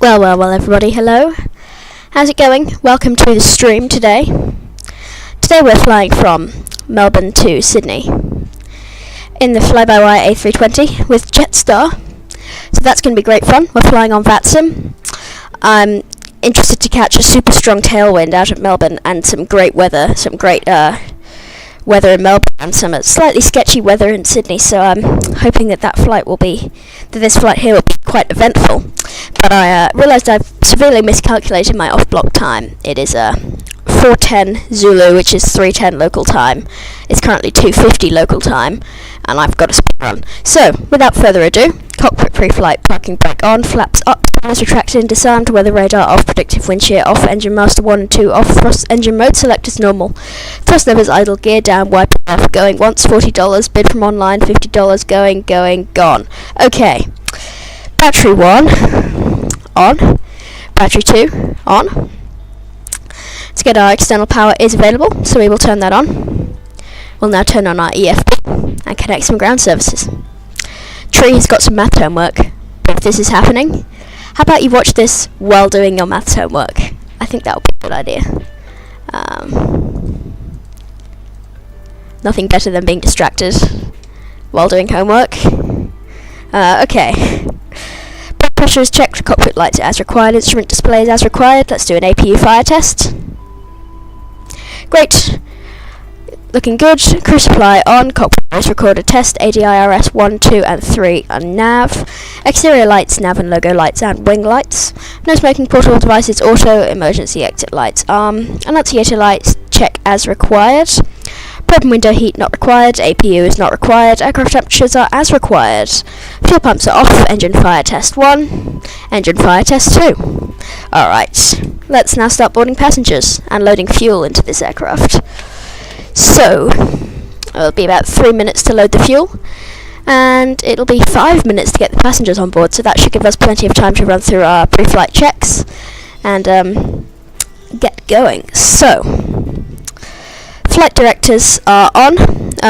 Well, everybody, hello. How's it going? Welcome to the stream today. Today we're flying from Melbourne to Sydney in the fly-by-wire A320 with Jetstar. So that's going to be great fun. We're flying on VATSIM. I'm interested to catch a super strong tailwind out of Melbourne and some great weather, weather in Melbourne and some slightly sketchy weather in Sydney, so I'm hoping that this flight here will be quite eventful. But I realised I've severely miscalculated my off-block time. It is 4:10 Zulu, which is 3:10 local time. It's currently 2:50 local time, and I've got a speed run. So, without further ado, cockpit pre-flight, parking brake on, flaps up, spanners retracted and disarmed, weather radar off, predictive wind shear off, engine master 1 and 2 off, thrust engine mode selectors normal, thrust levers idle, gear down, wiper off, going once, $40, bid from online, $50, going, gone. Okay, battery 1, on, battery 2, on. To get our external power is available, so we will turn that on. We'll now turn on our EFB and connect some ground services. Tree has got some math homework, but if this is happening, how about you watch this while doing your maths homework? I think that would be a good idea. Nothing better than being distracted while doing homework. Okay. Blood pressure is checked, cockpit lights are as required, instrument displays as required. Let's do an APU fire test. Great. Looking good. Crew supply on, cockpit voice recorder test, ADIRS 1, 2 and 3 on nav. Exterior lights, nav and logo lights and wing lights. No smoking, portable devices, auto, emergency exit lights. Annunciator lights, check as required. Open window heat not required, APU is not required, aircraft temperatures are as required. Fuel pumps are off, engine fire test 1, engine fire test 2. Alright, let's now start boarding passengers and loading fuel into this aircraft. So, it'll be about 3 minutes to load the fuel, and it'll be 5 minutes to get the passengers on board, so that should give us plenty of time to run through our pre-flight checks and get going. So, flight directors are on.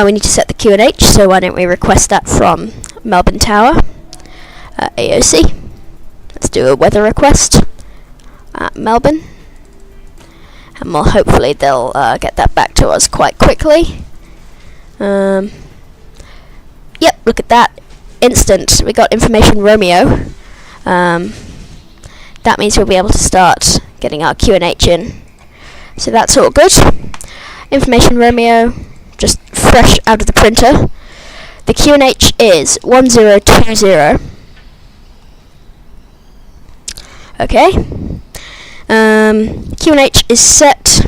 We need to set the QNH, so why don't we request that from Melbourne Tower, AOC. Let's do a weather request at Melbourne. And well, hopefully they'll get that back to us quite quickly. Yep, look at that. Instant. We got information Romeo. That means we'll be able to start getting our QNH in. So that's all good. Information Romeo, just fresh out of the printer. The QNH is 1020. Okay. QNH is set.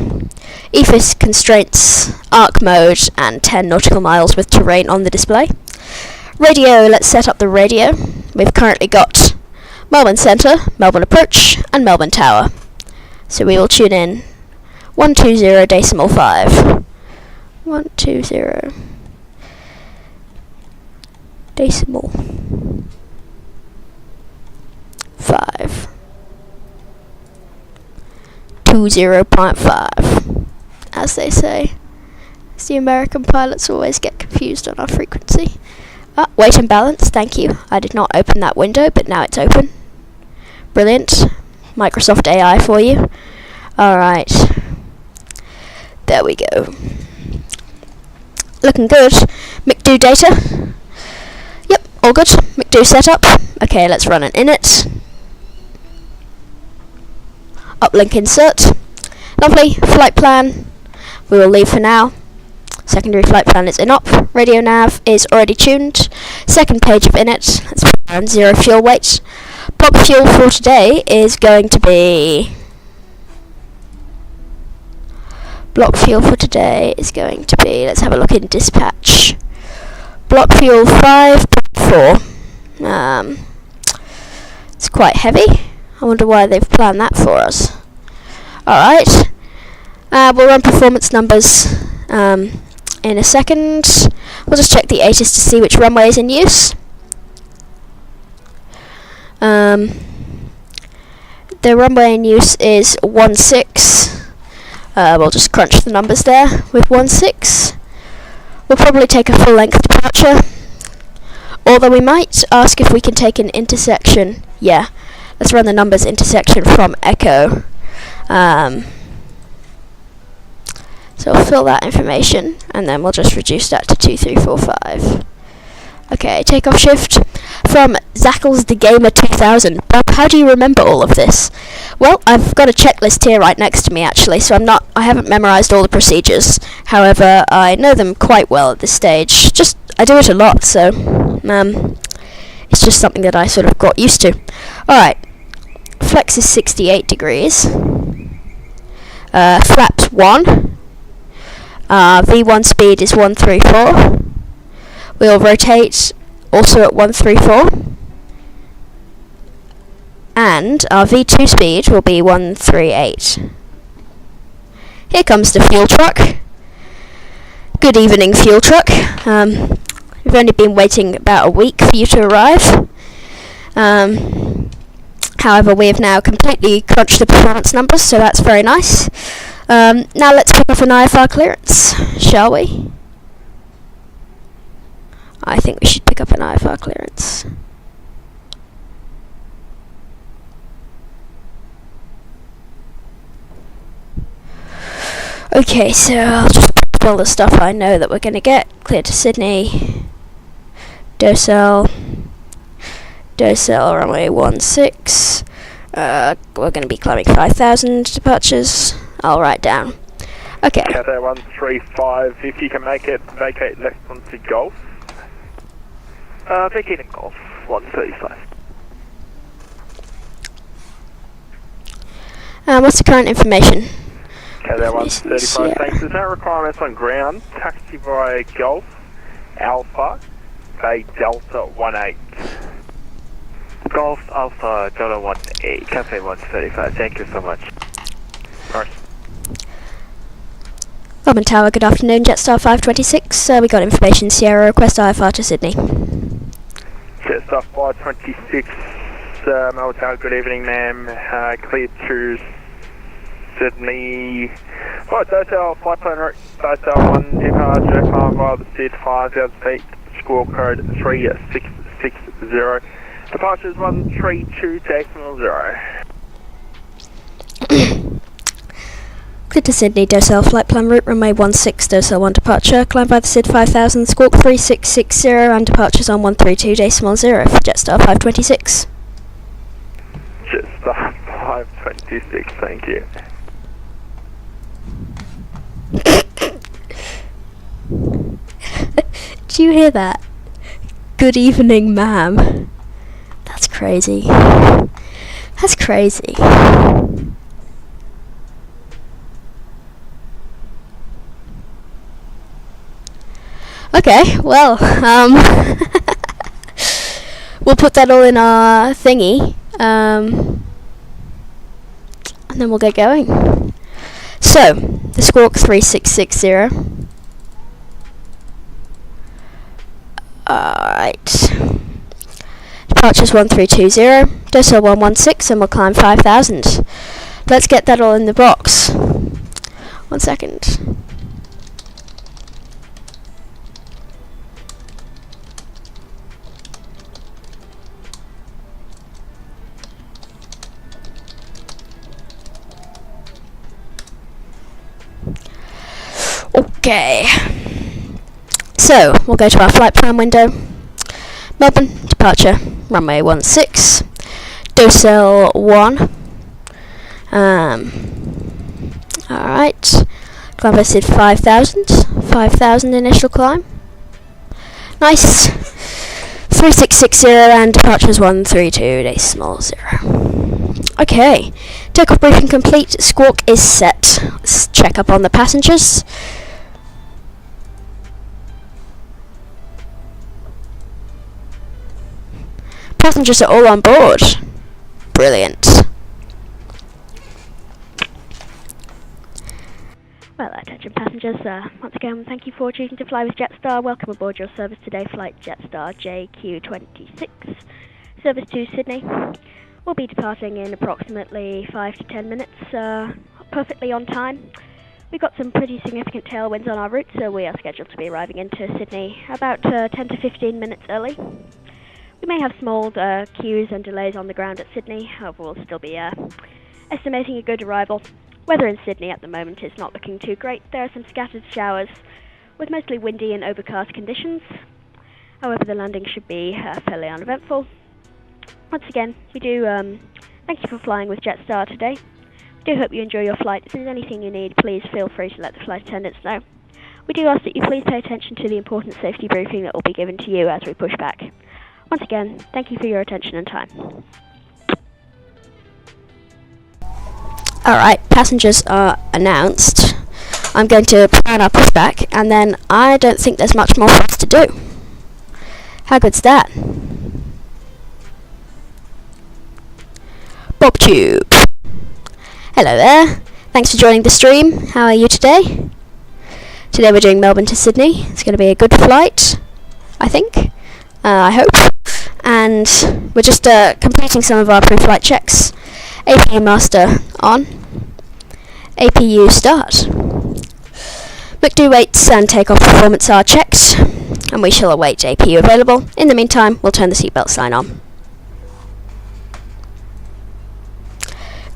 EFIS constraints, arc mode, and 10 nautical miles with terrain on the display. Radio, let's set up the radio. We've currently got Melbourne Centre, Melbourne Approach, and Melbourne Tower. So we will tune in 120.5. 120 decimal 5. 20.5, as they say. As the American pilots always get confused on our frequency. Weight and balance, thank you. I did not open that window, but now it's open. Brilliant. Microsoft AI for you. Alright. There we go. Looking good. McDo data. Yep, all good. McDo setup. Okay, let's run an init. Uplink insert. Lovely. Flight plan. We will leave for now. Secondary flight plan is inop. Radio nav is already tuned. Second page of init. Let's put on 0 fuel weight. Block fuel for today is going to be... Block fuel for today is going to be... Let's have a look in dispatch. Block fuel 5.4. It's quite heavy. I wonder why they've planned that for us. Alright. We'll run performance numbers in a second. We'll just check the ATIS to see which runway is in use. The runway in use is 16. We'll just crunch the numbers there with 16. We'll probably take a full length departure. Although we might ask if we can take an intersection. Yeah. Let's run the numbers intersection from Echo. So we'll fill that information, and then we'll just reduce that to 2345. Okay, takeoff shift from Zackles the Gamer 2000. Bob, how do you remember all of this? Well, I've got a checklist here right next to me, actually, so I haven't memorized all the procedures. However, I know them quite well at this stage. I do it a lot, so it's just something that I sort of got used to. Alright, flex is 68 degrees. Flaps 1. V1 speed is 134. We'll rotate also at 134. And our V2 speed will be 138. Here comes the fuel truck. Good evening, fuel truck. We've only been waiting about a week for you to arrive. However, we have now completely crunched the performance numbers, so that's very nice. Now let's pick up an IFR clearance, shall we? I think we should pick up an IFR clearance. Okay, so I'll just put all the stuff I know that we're going to get. Clear to Sydney. Docel, runway 16. We're going to be climbing 5,000 departures. I'll write down. Okay. Cathay 135, if you can make it, vacate left onto Golf. Vacating Golf, 135. What's the current information? Cathay 135, yeah. thanks. There's no requirements on ground. Taxi via Golf, Alpha, Bay Delta 18. Golf Alpha Delta 18, Cathay 135, thank you so much. Alright. Melbourne Tower, good afternoon, Jetstar 526. We got information, Sierra, request IFR to Sydney. Jetstar 526, Melbourne Tower, good evening, ma'am. Clear to Sydney. Right, Docel, flight plan route, Docel 1, departure, climb via the SID 5,000 feet, score code 3660. Departure is 132.0. Clear to Sydney, Docel, flight plan route, runway 16, Docel 1 departure, climb by the SID 5000, squawk 3660, and departures on 132.0 for Jetstar 526. Jetstar 526, thank you. Do you hear that? Good evening, ma'am. That's crazy. That's crazy. Okay, well, we'll put that all in our thingy, and then we'll get going. So, the Squawk 3660. Alright. Departures 1320, Docile 116, and we'll climb 5000. Let's get that all in the box. 1 second. Okay, so we'll go to our flight plan window. Melbourne, departure, runway 16, Docile 1. Alright, climb vested 5,000 initial climb. Nice. 3660 and departures 132.0. Okay, takeoff briefing complete, Squawk is set. Let's check up on the passengers. Passengers are all on board. Brilliant. Well, attention passengers, once again, thank you for choosing to fly with Jetstar. Welcome aboard your service today, flight Jetstar JQ26, service to Sydney. We'll be departing in approximately 5 to 10 minutes, perfectly on time. We've got some pretty significant tailwinds on our route, so we are scheduled to be arriving into Sydney about 10 to 15 minutes early. We may have small queues and delays on the ground at Sydney, however we'll still be estimating a good arrival. Weather in Sydney at the moment is not looking too great. There are some scattered showers with mostly windy and overcast conditions. However, the landing should be fairly uneventful. Once again, we do thank you for flying with Jetstar today. We do hope you enjoy your flight. If there's anything you need, please feel free to let the flight attendants know. We do ask that you please pay attention to the important safety briefing that will be given to you as we push back. Once again, thank you for your attention and time. Alright, passengers are announced. I'm going to plan our pushback, and then I don't think there's much more for us to do. How good's that? BobTube. Hello there. Thanks for joining the stream. How are you today? Today we're doing Melbourne to Sydney. It's going to be a good flight, I think. I hope. And we're just completing some of our pre-flight checks. APU master on. APU start. McDo weights and takeoff performance are checked, and we shall await APU available. In the meantime, we'll turn the seatbelt sign on.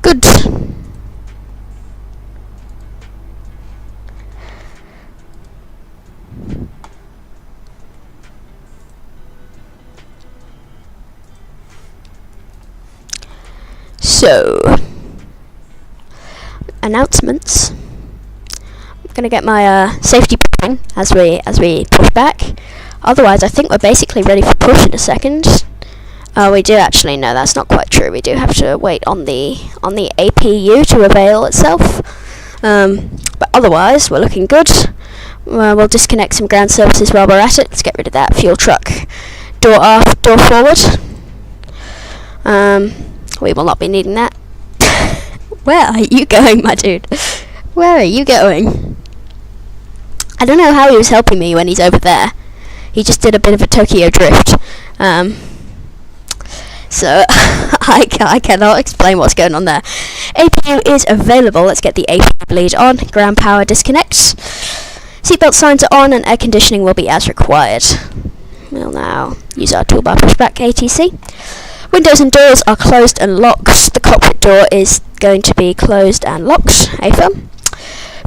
Good. So, announcements. I'm gonna get my safety briefing as we push back. Otherwise, I think we're basically ready for push in a second. We do actually no, that's not quite true. We do have to wait on the APU to avail itself. But otherwise, we're looking good. We'll disconnect some ground services while we're at it. Let's get rid of that fuel truck. Door aft, door forward. We will not be needing that. Where are you going, my dude? Where are you going? I don't know how he was helping me when he's over there. He just did a bit of a Tokyo drift. So, I cannot explain what's going on there. APU is available. Let's get the APU bleed on. Ground power disconnect. Seatbelt signs are on and air conditioning will be as required. We'll now use our toolbar pushback ATC. Windows and doors are closed and locked. The cockpit door is going to be closed and locked. AFM.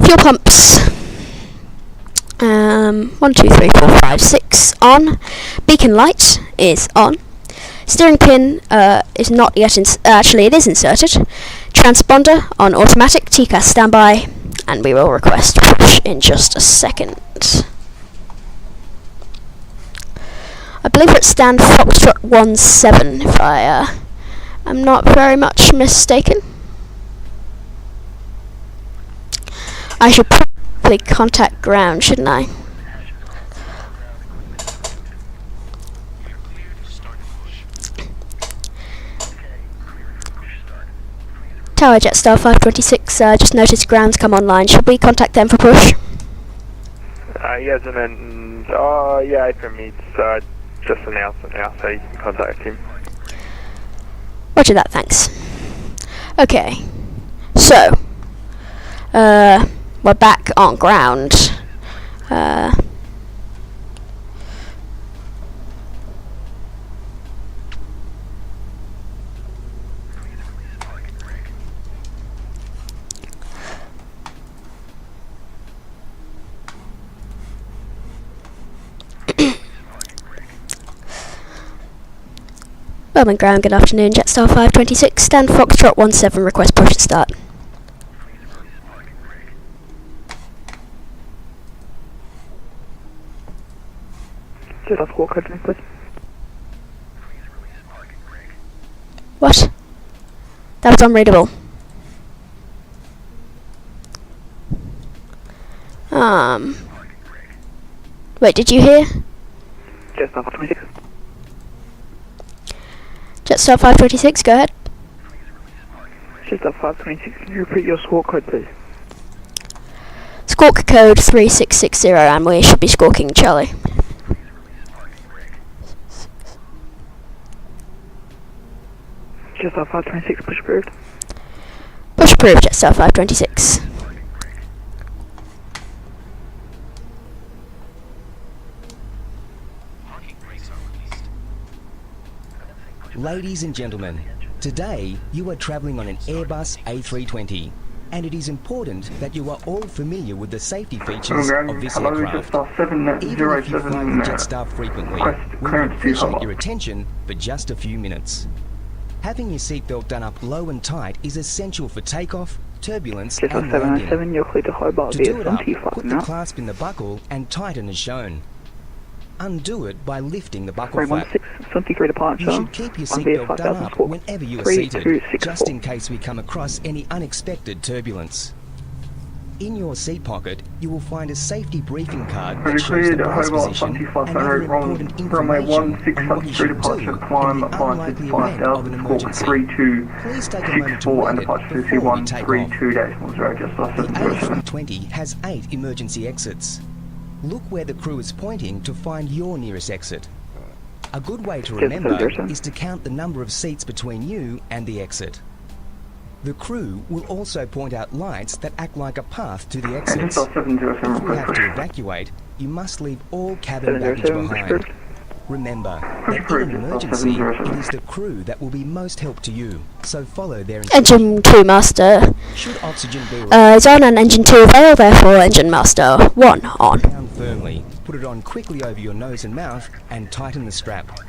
Fuel pumps. 1, 2, 3, 4, 5, 6 on. Beacon light is on. Steering pin is not yet actually it is inserted. Transponder on automatic. TCAS standby, and we will request push in just a second. I believe we're at stand Foxtrot 17, if I I'm not very much mistaken. I should probably contact ground, shouldn't I? Tower Jetstar 526, just noticed ground's come online. Should we contact them for push? Yes, and then, yeah, from me, just announced it now, so you can contact him. Roger that, thanks. Okay, so, we're back on ground. Melbourne ground, good afternoon, Jetstar 526, stand Foxtrot 17, request push and start. What? That was unreadable. Wait, did you hear? Jetstar 526. Jetstar 526, go ahead. Jetstar 526, can you repeat your squawk code, please? Squawk code 3660, and we should be squawking Charlie. Jetstar 526, push approved. Push approved, Jetstar 526. Ladies and gentlemen, today you are travelling on an Airbus A320, and it is important that you are all familiar with the safety features of this aircraft. Even if you fly with Jetstar frequently, we would appreciate your attention for just a few minutes. Having your seatbelt done up low and tight is essential for takeoff, turbulence and landing. To do it up, put the clasp in the buckle and tighten as shown. Undo it by lifting the buckle flap. You should keep your seatbelt done up whenever you are seated, just in case we come across any unexpected turbulence. In your seat pocket, you will find a safety briefing card that shows the brace position and other important information on what you should do in the unlikely event of an emergency. Please take a moment to read it before we take off. The A320 has 8 emergency exits. Look where the crew is pointing to find your nearest exit. A good way to remember is to count the number of seats between you and the exit. The crew will also point out lights that act like a path to the exits. If we have to evacuate, you must leave all cabin baggage behind. Remember that in an emergency, it is the crew that will be most help to you, so follow their instructions. Engine 2 master Should oxygen be is on, and engine 2 avail, therefore engine master 1 on. down firmly, put it on quickly over your nose and mouth, and tighten the strap.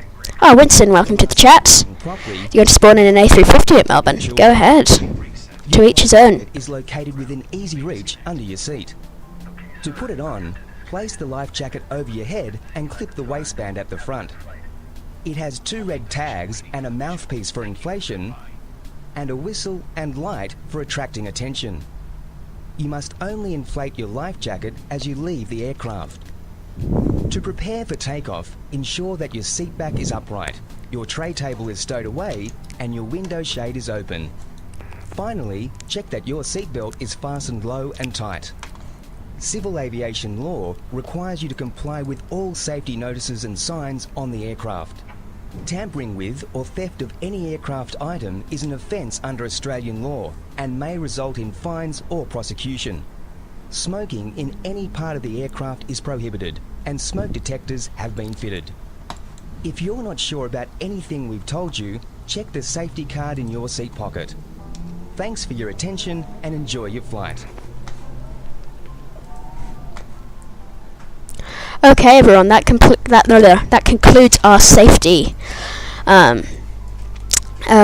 Oh, Winston, welcome to the chat. Properly, You're going to spawn in an A350 at Melbourne. Go ahead. To each his own. It is located within easy reach under your seat. To put it on, place the life jacket over your head and clip the waistband at the front. It has 2 red tags and a mouthpiece for inflation, and a whistle and light for attracting attention. You must only inflate your life jacket as you leave the aircraft. To prepare for takeoff, ensure that your seat back is upright, your tray table is stowed away, and your window shade is open. Finally, check that your seatbelt is fastened low and tight. Civil aviation law requires you to comply with all safety notices and signs on the aircraft. Tampering with or theft of any aircraft item is an offence under Australian law and may result in fines or prosecution. Smoking in any part of the aircraft is prohibited, and smoke detectors have been fitted. If you're not sure about anything we've told you, check the safety card in your seat pocket. Thanks for your attention and enjoy your flight. Okay, everyone, that concludes our safety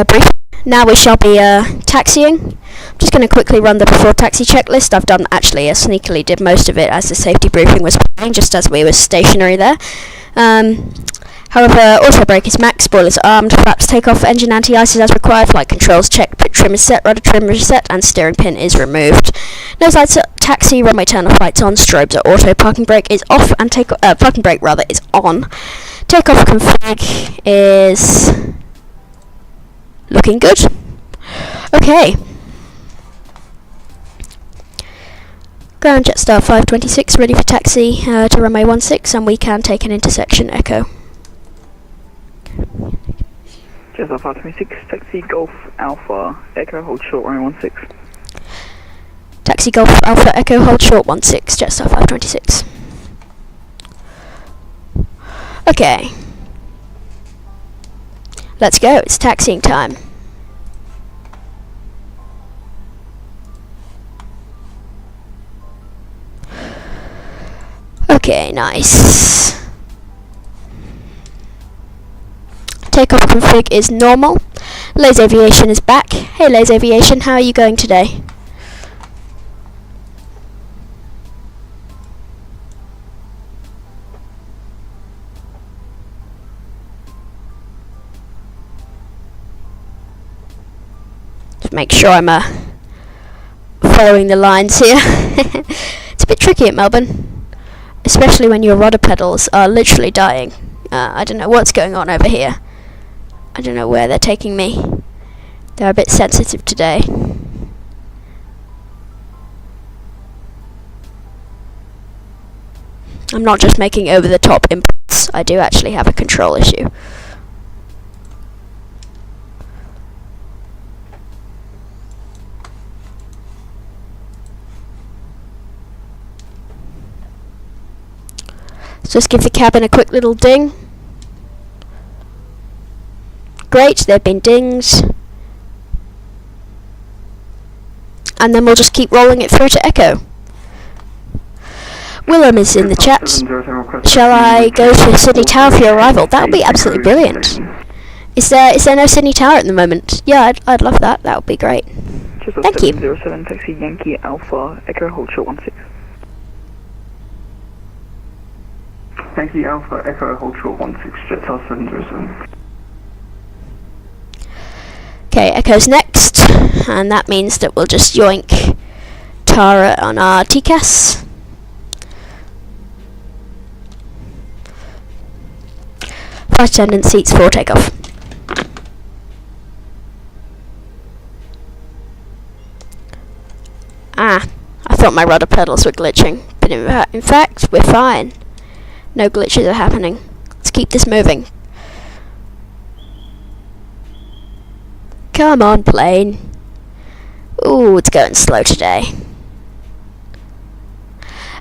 brief. Now we shall be taxiing. I'm just going to quickly run the before taxi checklist. I've done, actually, I sneakily did most of it as the safety briefing was playing, just as we were stationary there. However, auto brake is max, spoilers armed, flaps take off, engine anti-ices as required, flight controls checked, pit trim is set, rudder trim is set, and steering pin is removed. Nose lights are taxi, runway turn off lights on, strobes are auto, parking brake is off, and parking brake rather is on. Takeoff config is looking good. Okay. Ground Jetstar 526 ready for taxi to runway 16, and we can take an intersection echo. Jetstar 526, taxi Golf Alpha, Echo, hold short, runway 16. Taxi Golf Alpha Echo, hold short 16, Jetstar 526. Okay. Let's go, it's taxiing time. Okay, nice. Takeoff config is normal. Lays Aviation is back. Hey Lays Aviation, how are you going today? Just make sure I'm following the lines here. It's a bit tricky at Melbourne, especially when your rudder pedals are literally dying. I don't know what's going on over here. I don't know where they're taking me. They're a bit sensitive today. I'm not just making over-the-top inputs. I do actually have a control issue. So just give the cabin a quick little ding. Great, they've been dinged. And then we'll just keep rolling it through to Echo. Willem is in the chat. Shall I go to Sydney Tower for your arrival? That would be absolutely brilliant. Is there no Sydney Tower at the moment? Yeah, I'd love that. That would be great. Thank you. 707, taxi Yankee Alpha, Echo, hold short 16. Yankee Alpha, Echo, hold short 16, Jetstar 707. Okay, Echo's next, and that means that we'll just yoink Tara on our TCAS. Flight attendant seats for takeoff. I thought my rudder pedals were glitching, but in fact, we're fine. No glitches are happening. Let's keep this moving. Come on, plane. Ooh, it's going slow today.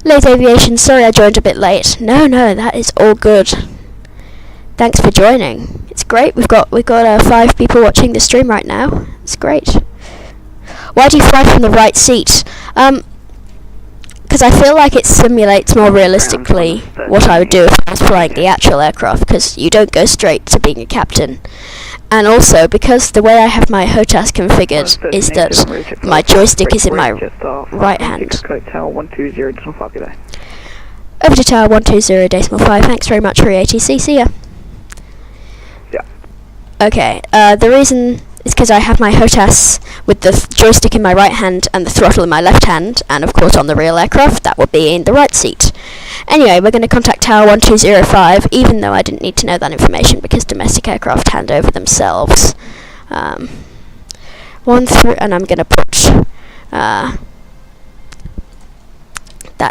Late Aviation, sorry I joined a bit late. No, that is all good. Thanks for joining. It's great. We've got 5 people watching the stream right now. It's great. Why do you fly from the right seat? Because I feel like it simulates more realistically what I would do if I was flying the actual aircraft, because you don't go straight to being a captain. And also, because the way I have my HOTAS configured is that my joystick is in my right hand. Tower 120.5, Over to Tower 120.5, thanks very much for your ATC, see ya. Yeah. Okay, the reason is because I have my HOTAS with the joystick in my right hand and the throttle in my left hand, and of course on the real aircraft that would be in the right seat. Anyway, we're going to contact Tower 1205, even though I didn't need to know that information because domestic aircraft hand over themselves. And I'm going to put that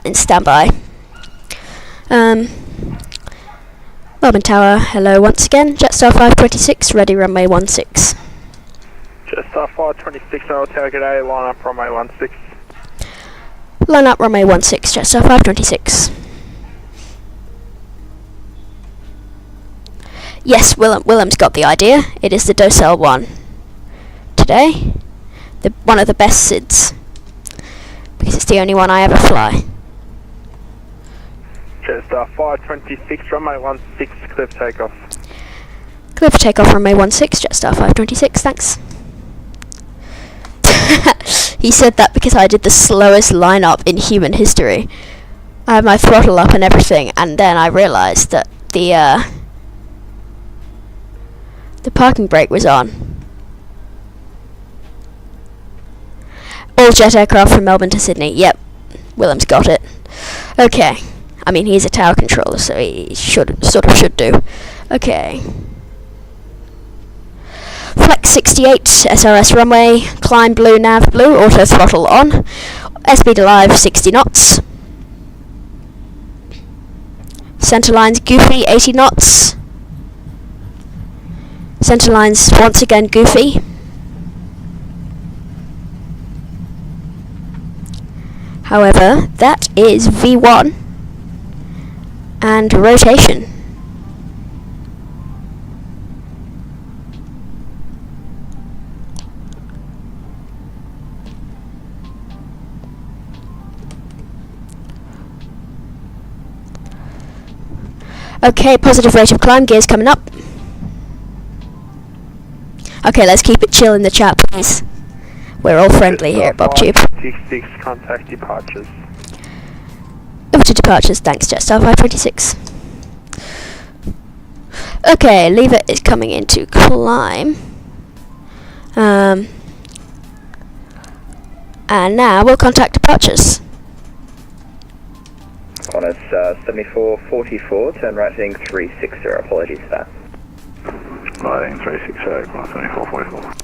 in standby. Melbourne Tower, hello once again. Jetstar 526, ready runway 16. Jetstar 526, Tower today, line up runway 16. Line up runway 16, Jetstar 526. Yes, Willem's got the idea. It is the Docel 1. Today, one of the best SIDs. Because it's the only one I ever fly. Jetstar 526, runway 16, clear for takeoff. Clear for takeoff, runway 16, Jetstar 526, thanks. He said that because I did the slowest line-up in human history. I had my throttle up and everything, and then I realised that the parking brake was on. All jet aircraft from Melbourne to Sydney. Yep, Willem's got it. Okay. I mean, he's a tower controller, so he should do. Okay. Flex 68, SRS runway, climb blue, nav blue, auto throttle on. Airspeed alive, 60 knots. Centerline's goofy, 80 knots. Centerline's once again goofy. However, that is V1 and rotation. Okay, positive rate of climb, gears coming up. Okay, let's keep it chill in the chat, please. We're all friendly here at BobTube. 66, contact departures. Over to departures, thanks Jetstar 526. Okay, lever is coming into climb. And now we'll contact departures. On us 7444, turn right heading 360, apologies for that. Right heading 360, 7444.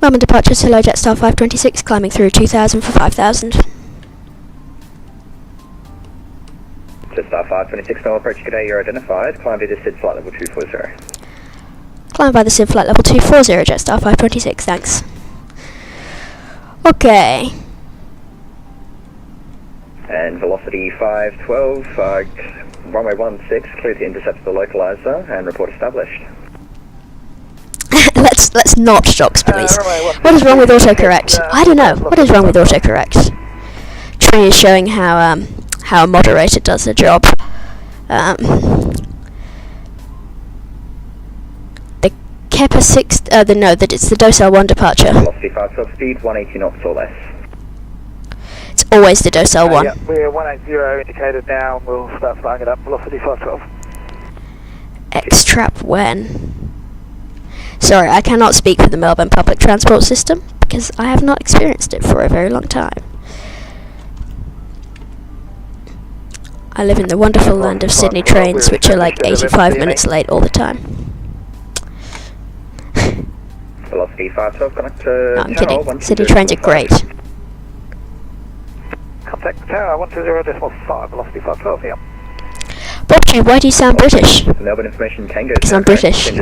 Melbourne departures, hello Jetstar 526, climbing through 2000 for 5000. Jetstar 526, no approach, good day, you're identified, climb via the SID flight level 240. Climb by the SID flight level 240, Jetstar 526, thanks. Okay. And velocity 512, runway 16, clear to intercept the localizer and report established. Let's not shocks, please. What is wrong with autocorrect? I don't know. What is wrong with autocorrect? Tree is showing how a moderator does the job. The Kepler 6, it's the Docile 1 departure. Velocity 512, speed 180 knots or less. It's always the Docile 1. Yeah, we're 180 indicated now, we'll start flying it up, velocity 512. X-trap when? Sorry, I cannot speak for the Melbourne public transport system, because I have not experienced it for a very long time. I live in the wonderful land of Sydney trains, which are like 85 minutes late all the time. Velocity 512, connect to No, I'm kidding. Sydney trains are great. Contact tower 120.5, velocity 512, yeah. BobTube, why do you sound British? Melbourne Information Tango. Because I'm British. It's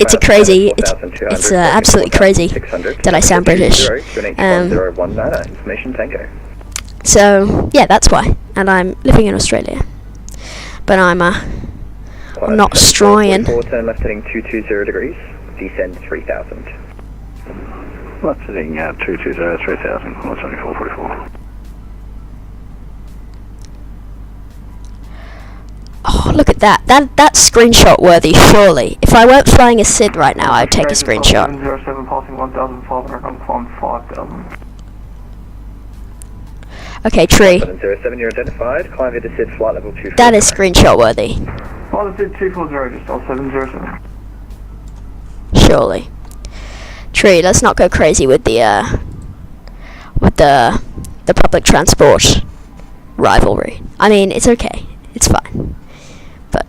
it's absolutely crazy that I sound British. Information Tango. So yeah, that's why. And I'm living in Australia, but I'm not Australian. Turn left heading 220 degrees. Descend 3000. Left heading 220 3000. 174.44. Oh, look at that. That's screenshot worthy, surely. If I weren't flying a SID right now, I'd take a screenshot. 707 passing 1,500 on climb 5,000. Okay, Tree. 707, you're identified. Climb via the SID flight level 240. That is screenshot worthy. Oh, the SID 240, just all 707. Surely. Tree, let's not go crazy with the public transport rivalry. I mean, it's okay. It's fine. But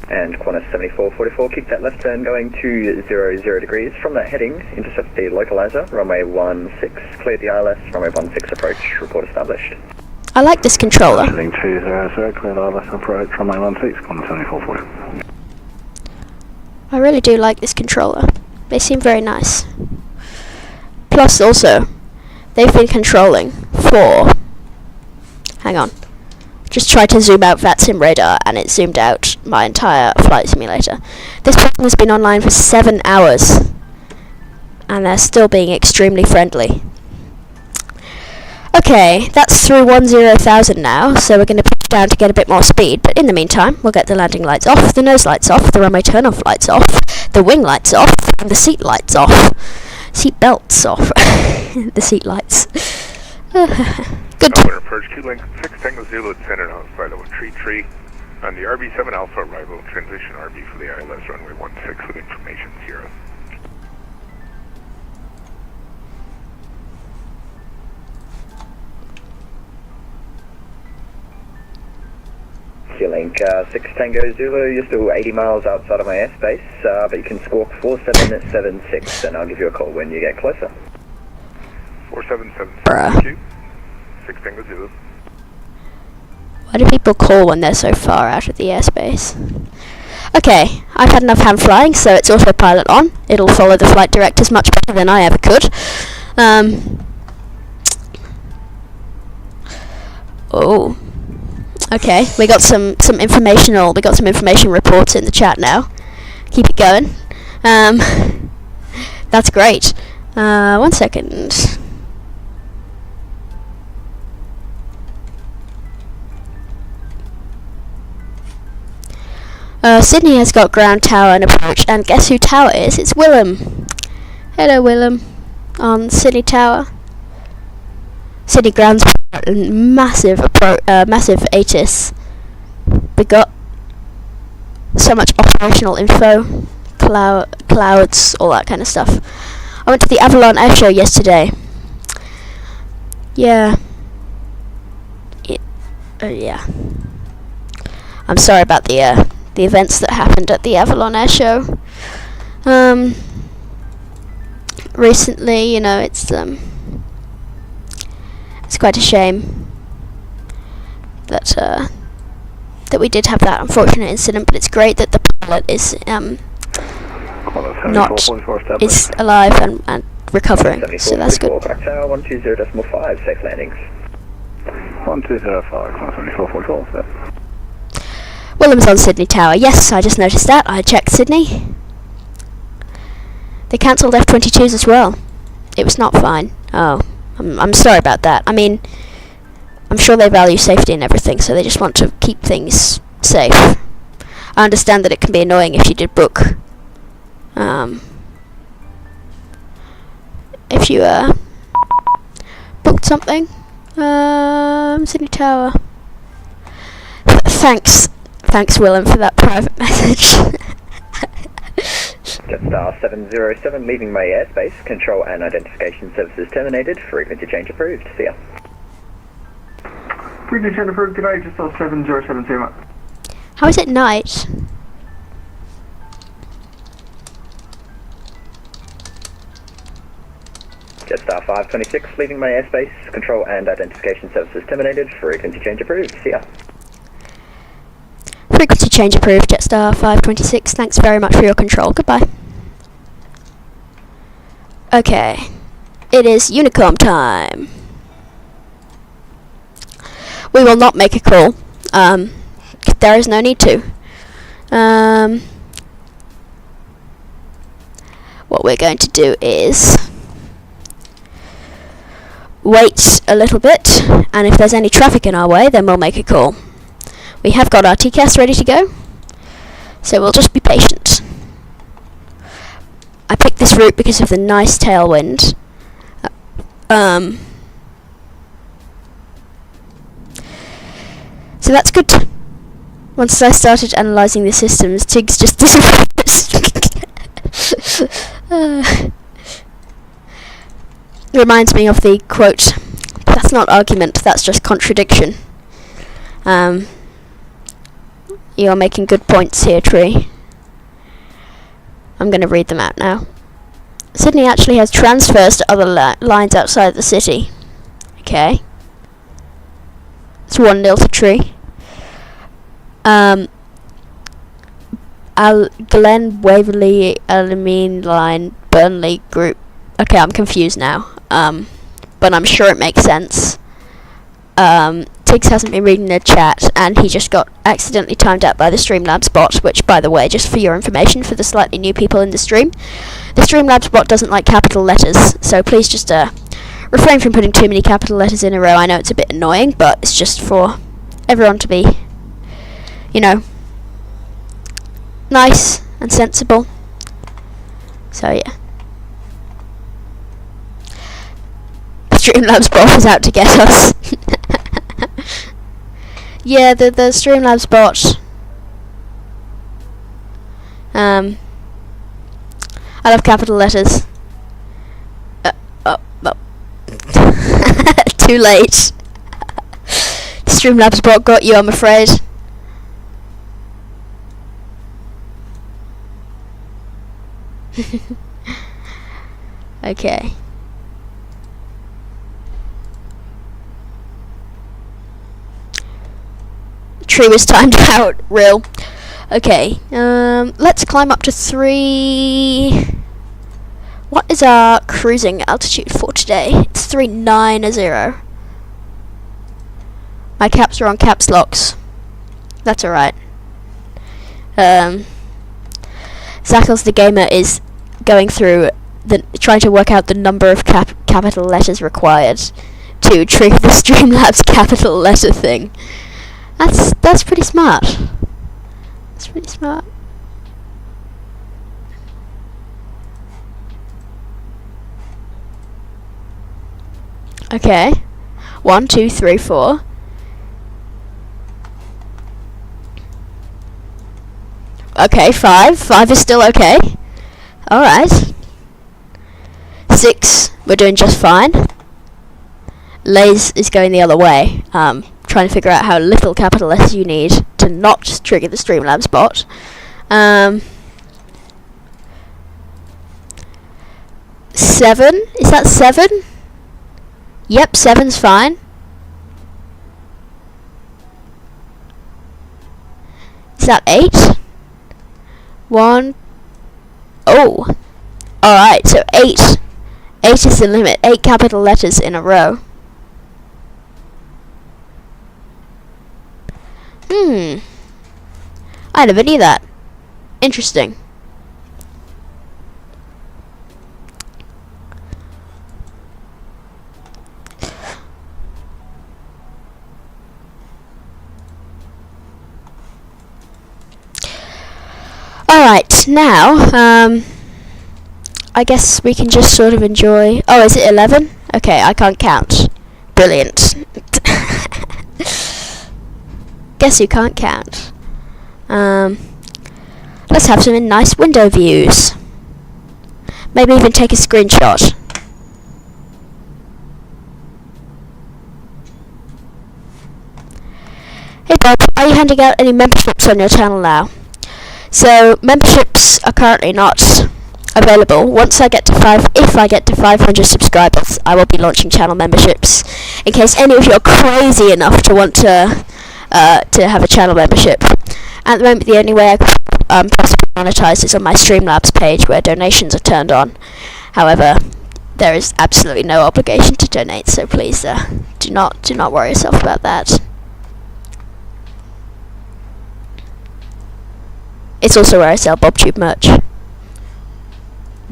and Qantas 7444, keep that left turn going 200 degrees. From that heading, intercept the localizer, runway 16, clear the ILS, runway 16 approach, report established. I like this controller. Heading 200, clear ILS approach, runway 16, Qantas 7440. I really do like this controller. They seem very nice. Plus also, they've been controlling for... Hang on. Just tried to zoom out VATSIM radar and it zoomed out my entire flight simulator. This person has been online for 7 hours. And they're still being extremely friendly. Okay, that's through 10,000 now, so we're going to put down to get a bit more speed, but in the meantime, we'll get the landing lights off, the nose lights off, the runway turn-off lights off, the wing lights off, and the seat lights off. Seat belts off. The seat lights. Good. Approach Q-Link 6 Tango Zulu descended on flight level 33 on the RB7 Alpha arrival transition RB for the ILS runway 16 with information 0. Q-Link 6 Tango Zulu, you're still 80 miles outside of my airspace, but you can squawk 4776 and I'll give you a call when you get closer. 4776 6 Tango Zulu. Why do people call when they're so far out of the airspace? Okay, I've had enough hand flying, so it's autopilot on. It'll follow the flight directives much better than I ever could. Oh. Okay, we got some information reports in the chat now. Keep it going. That's great. 1 second. Sydney has got ground tower and approach, and guess who tower is? It's Willem. Hello, Willem. On Sydney Tower. Sydney ground's massive ATIS. We got so much operational info, clouds, all that kind of stuff. I went to the Avalon Air Show yesterday. Yeah. Yeah. I'm sorry about the events that happened at the Avalon Air Show. Recently, you know, it's quite a shame that we did have that unfortunate incident, but it's great that the pilot is alive and recovering, so that's good. 120.5, safe landings. 1205, 7444, Willem's on Sydney Tower. Yes, I just noticed that. I checked Sydney. They cancelled F-22s as well. It was not fine. Oh, I'm sorry about that. I mean, I'm sure they value safety and everything, so they just want to keep things safe. I understand that it can be annoying if you did book. If you booked something. Sydney Tower. Thanks, Willem, for that private message. Jetstar 707 leaving my airspace. Control and identification services terminated. Frequency change approved. See ya. Frequency change approved. Good night. Jetstar 707. See ya. How is it night? Jetstar 526 leaving my airspace. Control and identification services terminated. Frequency change approved. See ya. Frequency change approved, Jetstar 526. Thanks very much for your control. Goodbye. Okay. It is Unicom time. We will not make a call. There is no need to. What we're going to do is wait a little bit, and if there's any traffic in our way, then we'll make a call. We have got our TCAS ready to go, so we'll just be patient. I picked this route because of the nice tailwind. So that's good. Once I started analysing the systems, Tiggs just disappeared. Reminds me of the quote, "That's not argument, that's just contradiction." You're making good points here, Tree. I'm going to read them out now. Sydney actually has transfers to other lines outside the city. Okay. It's 1-0 to Tree. Glen, Waverley, Elamine line, Burnley group. Okay, I'm confused now. But I'm sure it makes sense. Tiggs hasn't been reading the chat, and he just got accidentally timed out by the Streamlabs bot, which, by the way, just for your information, for the slightly new people in the stream, the Streamlabs bot doesn't like capital letters, so please just refrain from putting too many capital letters in a row. I know it's a bit annoying, but it's just for everyone to be, you know, nice and sensible. So yeah. Streamlabs bot is out to get us. Yeah, the Streamlabs bot. I love capital letters. Too late. Streamlabs bot got you, I'm afraid. Okay. Tree was timed out, real. Okay, let's climb up to 3. What is our cruising altitude for today? It's 390. My caps are on caps locks. That's alright. Zackles the gamer is going through trying to work out the number of capital letters required to trigger the Streamlabs capital letter thing. That's pretty smart. That's pretty smart. Okay. 1, 2, 3, 4. Okay, 5. 5 is still okay. Alright. 6, we're doing just fine. Lays is going the other way. Trying to figure out how little capital letters you need to not trigger the Streamlabs bot. 7? Is that 7? Yep, 7's fine. Is that 8? 1. Oh. Alright, so 8. 8 is the limit. 8 capital letters in a row. I never knew that. Interesting. Alright, now, I guess we can just sort of enjoy... Oh, is it 11? Okay, I can't count. Brilliant. Guess who can't count? Let's have some nice window views. Maybe even take a screenshot. Hey Bob, are you handing out any memberships on your channel now? So, memberships are currently not available. Once I get to if I get to 500 subscribers, I will be launching channel memberships. In case any of you are crazy enough to want to have a channel membership. At the moment, the only way I can possibly monetize is on my Streamlabs page, where donations are turned on. However, there is absolutely no obligation to donate, so please do not worry yourself about that. It's also where I sell BobTube merch.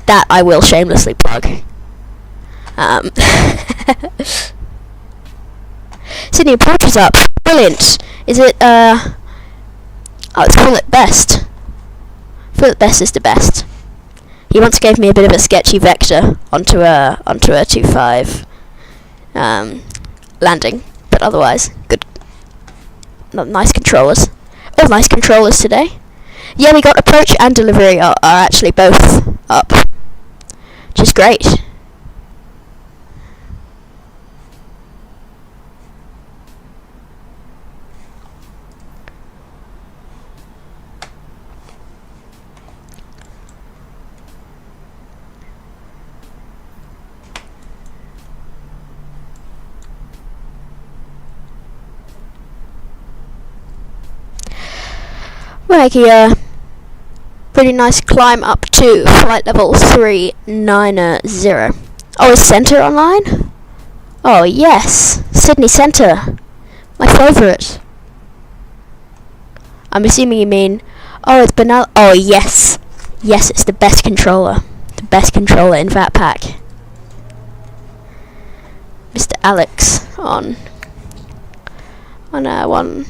That I will shamelessly plug. Sydney Approach is up. Brilliant. Is it, oh, it's Philip Best. Philip Best is the best. He once gave me a bit of a sketchy vector onto a 2.5 landing, but otherwise, good. Nice controllers. Oh, nice controllers today. Yeah, we got approach and delivery are actually both up, which is great. We're making a pretty nice climb up to flight level 390. Oh, is Centre online? Oh yes, Sydney Centre, my favourite. I'm assuming you mean, oh, it's banal. Oh yes, yes, it's the best controller in Vat Pack. Mr. Alex on on one.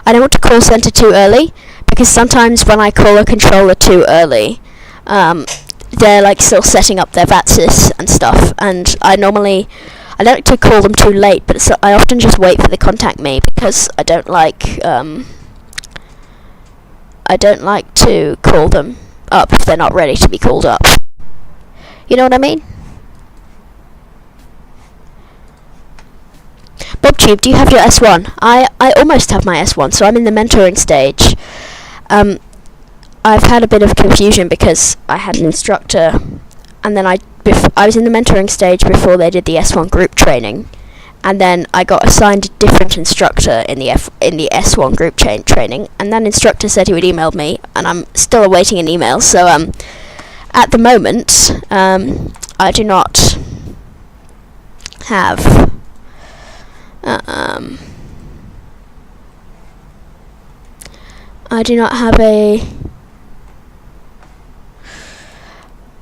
I don't want to call center too early, because sometimes when I call a controller too early, they're like still setting up their VATSys and stuff, and I don't like to call them too late, but I often just wait for them to contact me, because I don't like to call them up if they're not ready to be called up. You know what I mean? BobTube, do you have your S1? I almost have my S1, so I'm in the mentoring stage. I've had a bit of confusion because I had an instructor, and then I was in the mentoring stage before they did the S1 group training, and then I got assigned a different instructor in the S1 group training, and that instructor said he would email me, and I'm still awaiting an email. So at the moment, I do not have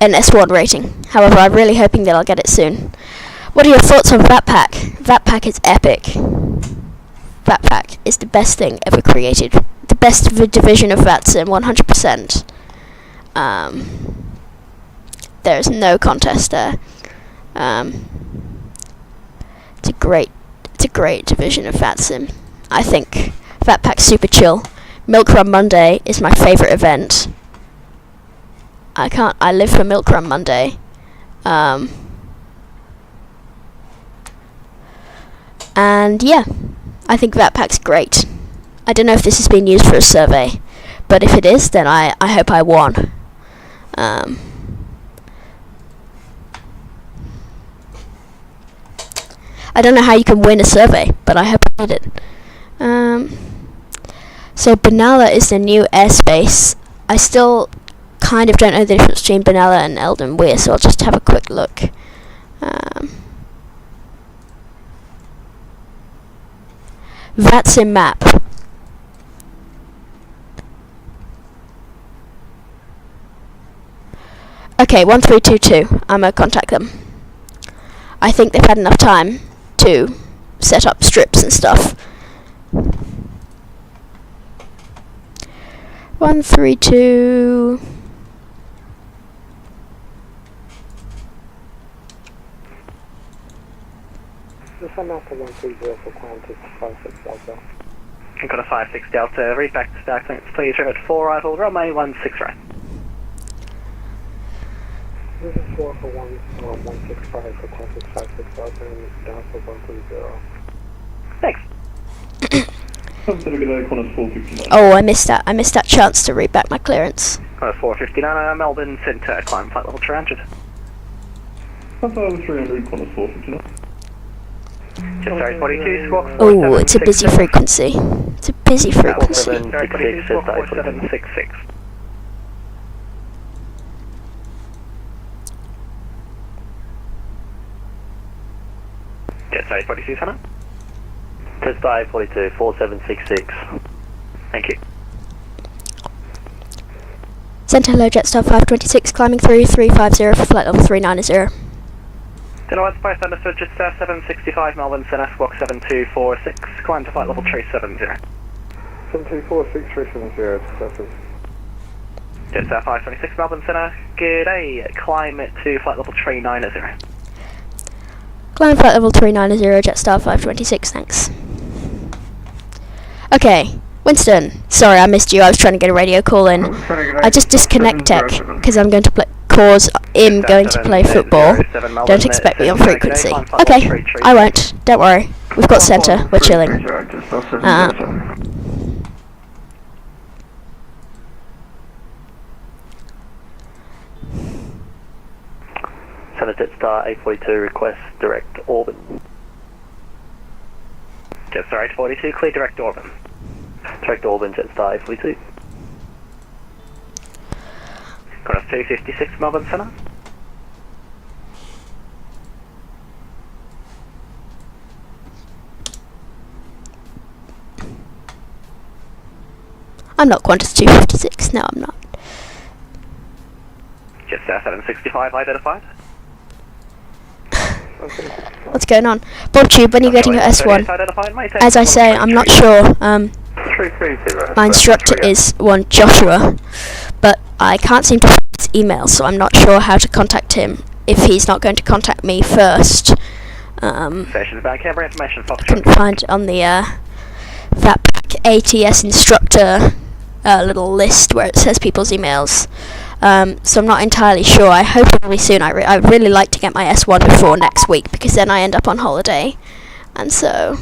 an S1 rating. However, I'm really hoping that I'll get it soon. What are your thoughts on VATPAC? VATPAC is epic. VATPAC is the best thing ever created. The best division of VATSIM, 100%. There's no contest there. It's a great division of VATSIM. I think VATPAC's super chill. Milk Run Monday is my favourite event. I live for Milk Run Monday. And yeah, I think VATPAC's great. I don't know if this has been used for a survey, but if it is, then I hope I won. I don't know how you can win a survey, but I hope I did it. So Benalla is the new airspace. I still kind of don't know the difference between Benalla and Eldon Weir, so I'll just have a quick look. VATSIM map. Okay, 1322. I'm gonna contact them. I think they've had enough time to set up strips and stuff. 132. Just send out to 130 for climb to 56 Delta. I've got a 56 Delta, read back to stack length, please, at 4 arrival, runway 16 right. This is 4 for 165 for classic 56 Delta and down for 130. Thanks. Oh, I missed that. I missed that chance to read back my clearance. Got a 459, Melbourne Centre, climb flight level 300. Flight level 300, Qantas 459. Just sorry, 42, squawk Oh, it's a busy frequency. It's a busy frequency. 4766, squawk 4766. Jet sorry, 42, Hannah. Test A42, 4766. Thank you. Centre hello, Jetstar 526, climbing through 350 for flight level 390. Dinner West Spice understood, Jetstar 765, Melbourne Centre, squawk 7246, climb to flight level 370. 7246, 370, successes. Jetstar 526, Melbourne Centre, good day, climb to flight level 390. Climb flight level 390, Jetstar 526, thanks. Okay, Winston, sorry I missed you, I was trying to get a radio call in. I just disconnect tech, because I'm going to going to play football. Don't expect me on frequency. Okay, I won't, don't worry. We've got centre, we're chilling. Centre Jetstar A42, request direct orbit. Jetstar 842, clear direct orbit. Direct orbit, Jetstar A42. Got a 256, Melbourne Centre. I'm not Qantas 256. No, I'm not. Jetstar 765 identified. What's going on? Bob Tube, when are you getting your S1? As I say, I'm not sure. My instructor is one Joshua, but I can't seem to find his email, so I'm not sure how to contact him if he's not going to contact me first. Station about camera information. Couldn't find it on the VAPAC ATS instructor little list where it says people's emails. So I'm not entirely sure. I hope it'll be soon. I'd really like to get my S1 before next week, because then I end up on holiday, and so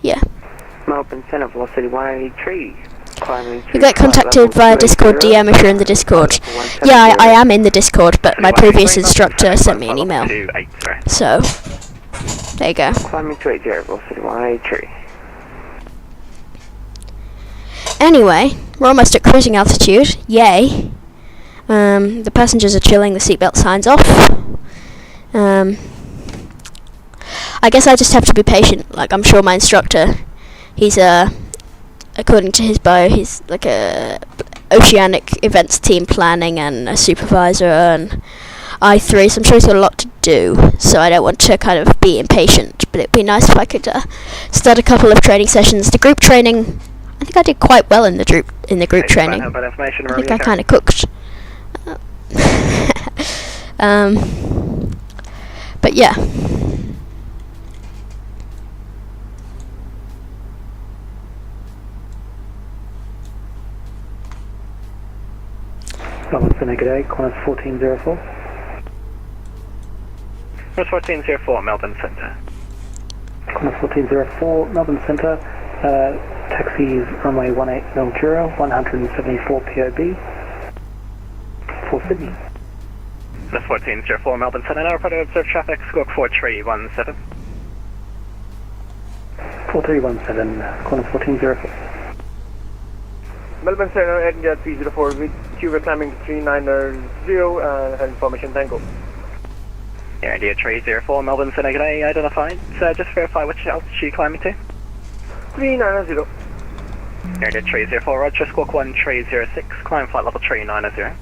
yeah. Melbourne Centre velocity 183. You get contacted via Discord DM if you're in the Discord. Yeah, I am in the Discord, but my previous instructor sent me an email. So there you go. Climbing 280, velocity 183. Anyway, we're almost at cruising altitude. Yay. The passengers are chilling, the seatbelt signs off. I guess I just have to be patient. Like, I'm sure my instructor, he's according to his bio, he's like a oceanic events team planning and a supervisor and I3, so I'm sure he's got a lot to do, so I don't want to kind of be impatient, but it'd be nice if I could start a couple of training sessions. The group training, I think I did quite well in the group training. I think I kind of cooked. But yeah. Melbourne Centre, good day, Qantas 1404. Qantas 1404, Melbourne Centre. Qantas 1404, Melbourne Centre, taxis runway 1800, 174 POB, for Sydney. Qantas 1404, Melbourne Centre, now report to observe traffic, squawk 4317. 4317, Qantas 1404. Melbourne Center at India 304 with you, we're climbing 390 and information, thank you. Air India 304, Melbourne Centre, good day, identified. So just verify which altitude you're climbing to. 390. Air India 304, Roger, squawk 1306, climb flight level 390.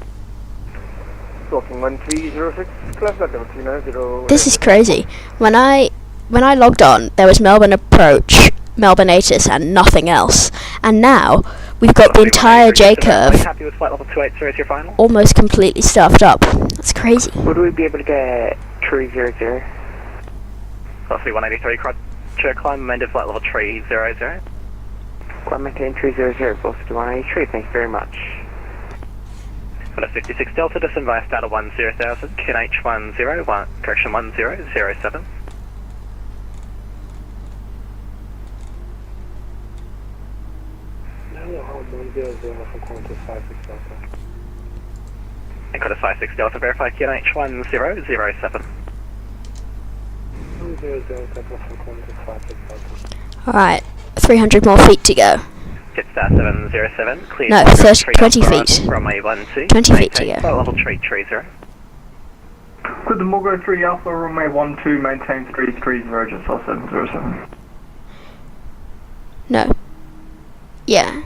Squawking 1306, climb flight level 390. This is crazy. When I logged on, there was Melbourne Approach, Melbourne ATIS, and nothing else. And now we've got the entire J curve Happy with flight level 280 as your final? almost completely stuffed up. That's crazy. Would we be able to get 300? Velocity 183, Roger, climb amended flight level 300. Climb maintain 300, velocity 183, thank you very much. Qantas 56 Delta, descend via starter 10,000, QNH 101, correction 1007. From Qantas 56 Delta. And Qantas 56 Delta, verify QNH 1007. 10 Delta from Qantas 56 Delta. Alright, 300 more feet to go. Jetstar 707, clear. No, 20 feet. Runway 12. 20 feet to go. Flight level 330. Good, the Morgo 3 Alpha, runway 12, maintain 330, just 707. No. Yeah.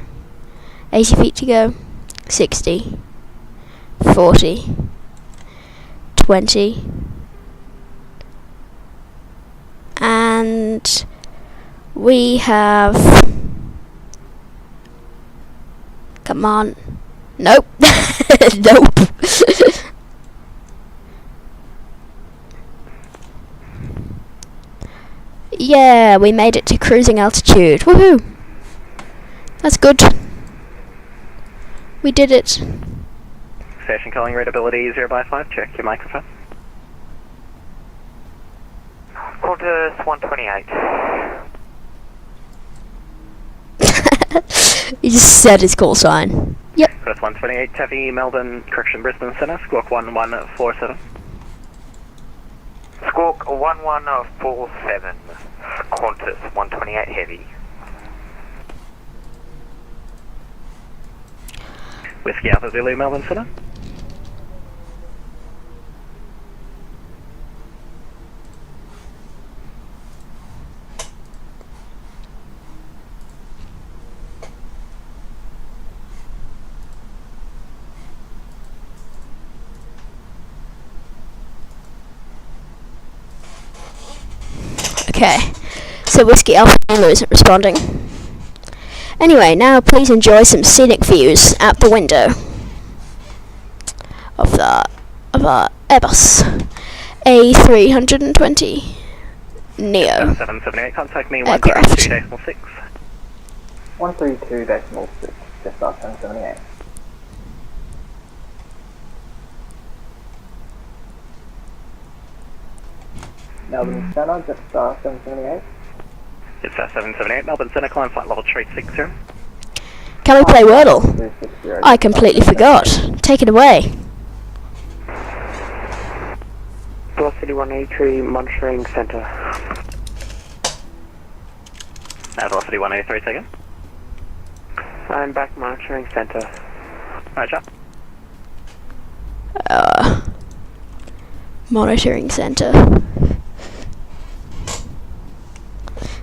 80 feet to go. 60. 40. 20. And we have... Come on. Nope. Nope. Yeah, we made it to cruising altitude. Woohoo! That's good. We did it. Station calling readability 0/5, check your microphone. Qantas 128. He just said his call sign. Yep. Qantas 128, Tavi, Melbourne, correction, Brisbane Centre, squawk 1147. Squawk 1147. Qantas 128 heavy. Whiskey Alpha Zulu, Melbourne Centre. Okay, so Whiskey Alpha Zulu isn't responding. Anyway, now please enjoy some scenic views out the window of our Airbus A320 Neo 778, contact me aircraft. 132.6. 132.6, just star 778. Melbourne Centre, just star 778. It's 778, Melbourne Centre, climb flight level 360. Can we play Wordle? I completely forgot. Take it away. Velocity 183 monitoring center. Velocity 183, second. I'm back monitoring center. Roger. Monitoring center.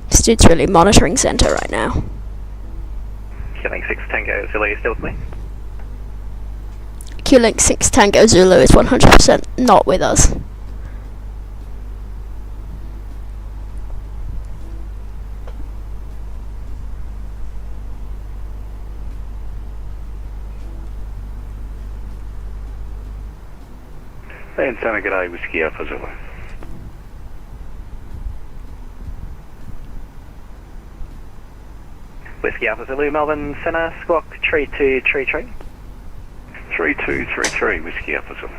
This dude's really monitoring center right now. Killing 6 Tango Zulu, you still with me? Q-Link 6 Tango Zulu is 100% not with us. And Santa G'day, Whiskey Alpha Zulu. Whiskey Alpha Zulu, Melbourne Centre, squawk 3233. 3233, Whiskey Alpha Zulu.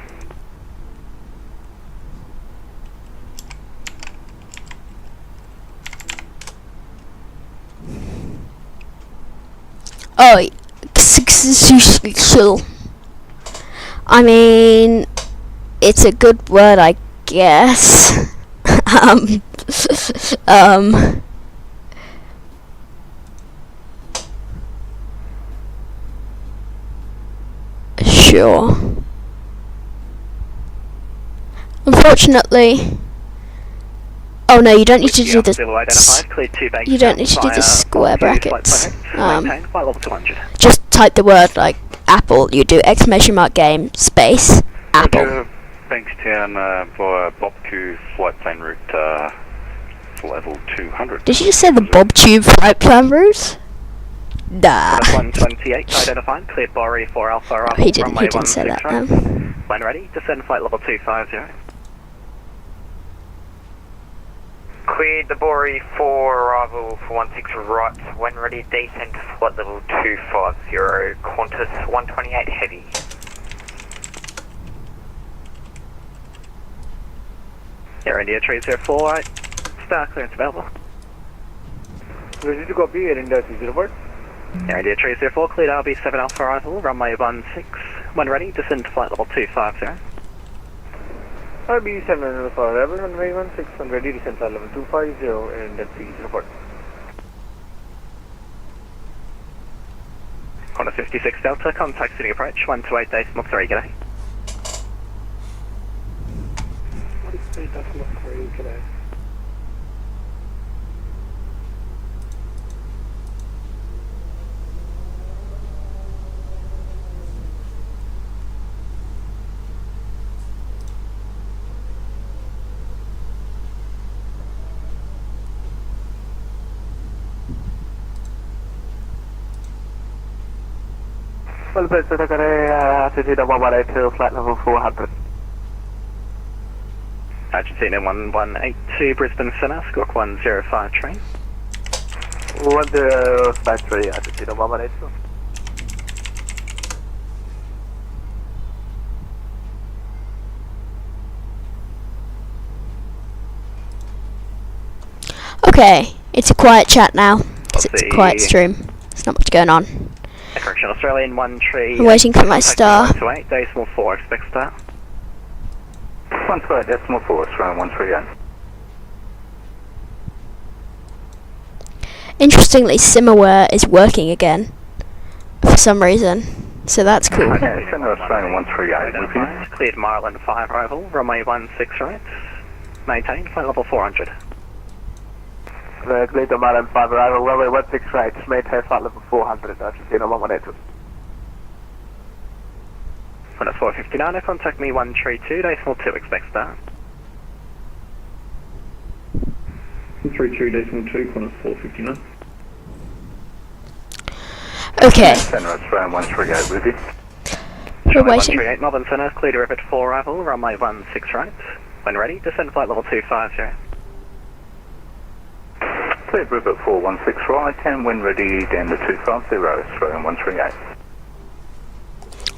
Oh, I mean, it's a good word, I guess. Sure. Unfortunately. Oh no, you don't need to do the. You don't need to do the square brackets. Just type the word like Apple. You do ! game space Apple. Bankstown via Bob Q flight plan route level 200. Did you just say the Bob Tube flight plan route? Nah. 128 identified, clear Borry 4 Alpha arrival. He didn't say that. When ready, descend flight level 250. Cleared the Borry 4 arrival for 16 right. When ready, descend to flight level 250. Qantas 128 heavy. Air India 304, right. Star clearance available. Ready to copy, Air India 304. Air India 304, cleared RB 7 Alpha arrival, runway 16. When ready, descend to flight level 250. RB 7 Alpha arrival, runway 16, when ready, descend flight level 250, Air India 304. Qantas 56 Delta, contact sitting approach, 128.3, g'day. 128.3, g'day. Well, please to altitude of 182, flight level 400. Argentina 1182, Brisbane Centre, squawk 105 train. 153, altitude of 182. Okay, it's a quiet chat now, because it's a quiet stream. There's not much going on. Correction, Australian 1 tree. I'm waiting for my star. 128, decimal 4, expect start. 128, decimal 4, Australian 138. Interestingly, Simaware is working again for some reason, so that's cool. Okay, Centre Australian 138 with you. Cleared Maryland 5 arrival, runway 16 right. Maintain, flight level 400. Cleared the Maryland 5 arrival, runway 16 right, maintain flight level 400, Argentina 118. When it's 459, contact me 132, decimal 2, expect start. 32.2, Qantas 459. Okay, Centre Australian 138 with you. we're waiting. 138 Melbourne Centre, clear to Rivet 4 arrival, runway 16 right. When ready, descend flight level 250. Clear Rivet 416 right, and when ready, down to 250, Australian 138.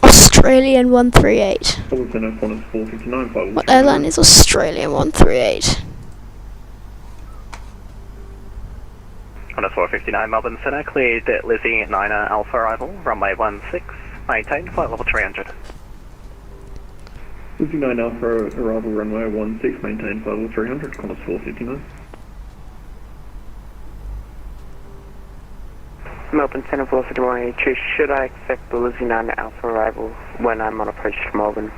Australian 138. Melbourne Centre, Qantas 459. What airline is Australian 138? Qantas 459 Melbourne Centre, cleared Lizzie 9 Alpha arrival, runway 16, maintain flight level 300. 59 Alpha arrival runway 16, maintain flight level 300, Qantas 459. Melbourne Centre velocity 182. Should I accept the Lizzie 9 Alpha arrival when I'm on approach to Melbourne?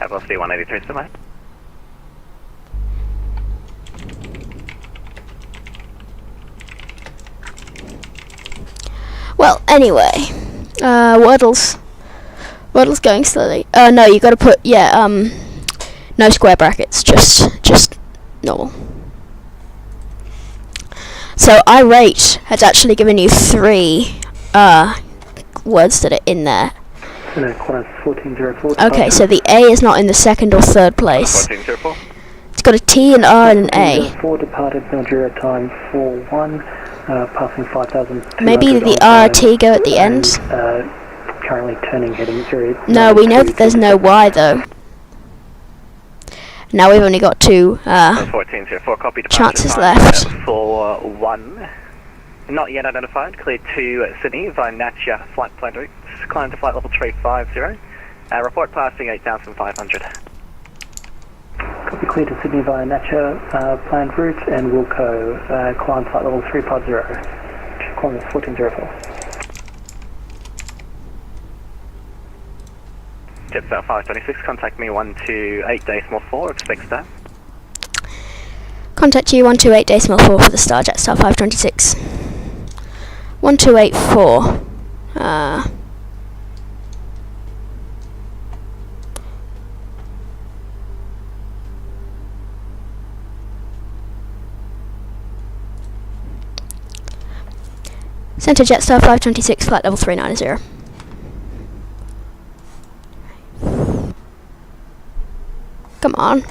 Velocity 183 still, mate. Well, anyway, Wordle's going slowly. No, you gotta put, no square brackets, just normal. So irate has actually given you 3 words that are in there. Okay, so the A is not in the second or third place. 1404. It's got a T, an R, and an A. 4 departed Nigeria time 41, passing 5,000. Maybe the R, T go at the end? Currently turning heading 0. No, we know that there's no Y though. Now we've only got 2 1404, copy chances time left. For 1. Not yet identified, cleared to Sydney via Natcha flight plan route. Climb to flight level 350. Report passing 8,500. Copy, clear to Sydney via Natcha planned route and Wilco, climb flight level 350. Qantas 1404. Jetstar 526, contact me 128 decimal 4, expect start. Contact you 128 decimal 4 for the star, Jetstar 526. 1284. Centre Jetstar 526, flight level 390. Come on.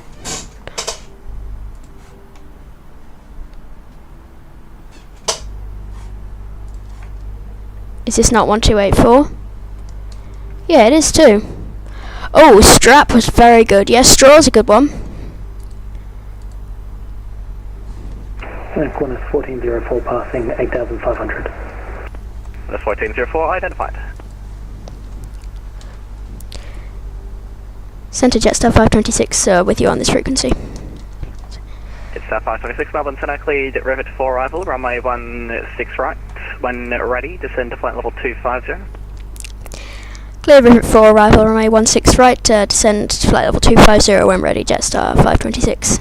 Is this not 1284? Yeah, it is too. Oh, Strap was very good. Yes, Straw's a good one. Qantas 1404, passing 8,500. That's 1404, identified. Centre Jetstar 526 with you on this frequency. Jetstar 526, Melbourne Centre, cleared Rivet 4 arrival, runway 16 right. When ready, descend to flight level 250. Clear Rivet 4 arrival, runway 16 right, descend to flight level 250 when ready, Jetstar 526.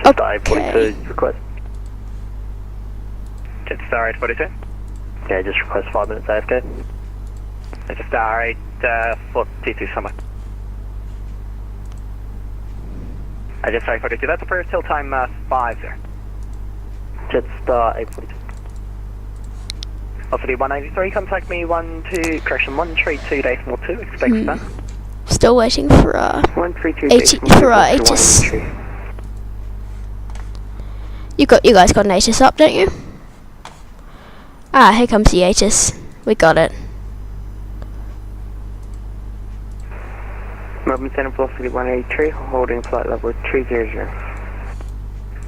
Okay. Request. Jetstar 842. Yeah, just request 5 minutes AFK. Jetstar 842 somewhere. Jetstar 842, that's approved till time 50. Jetstar 842. Velocity 183, contact me 132 decimal 2, expect start. Still waiting for 132 for ATIS. You guys got an ATIS up, don't you? Ah, here comes the ATIS. We got it. Melbourne Centre velocity 183, holding flight level 300.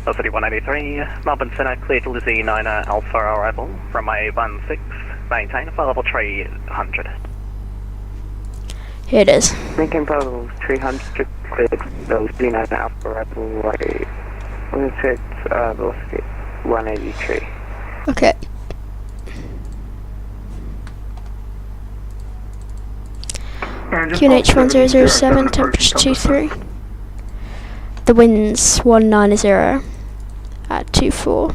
Velocity 183, Melbourne Centre, clear to Lizzie 9 Alpha arrival, runway 16, maintain flight level 300. Here it is. Maintain flight level 300, cleared Lizzie 9 Alpha arrival, velocity 183. Okay. QNH 1007, temperature 23. the wind's 190 at 24.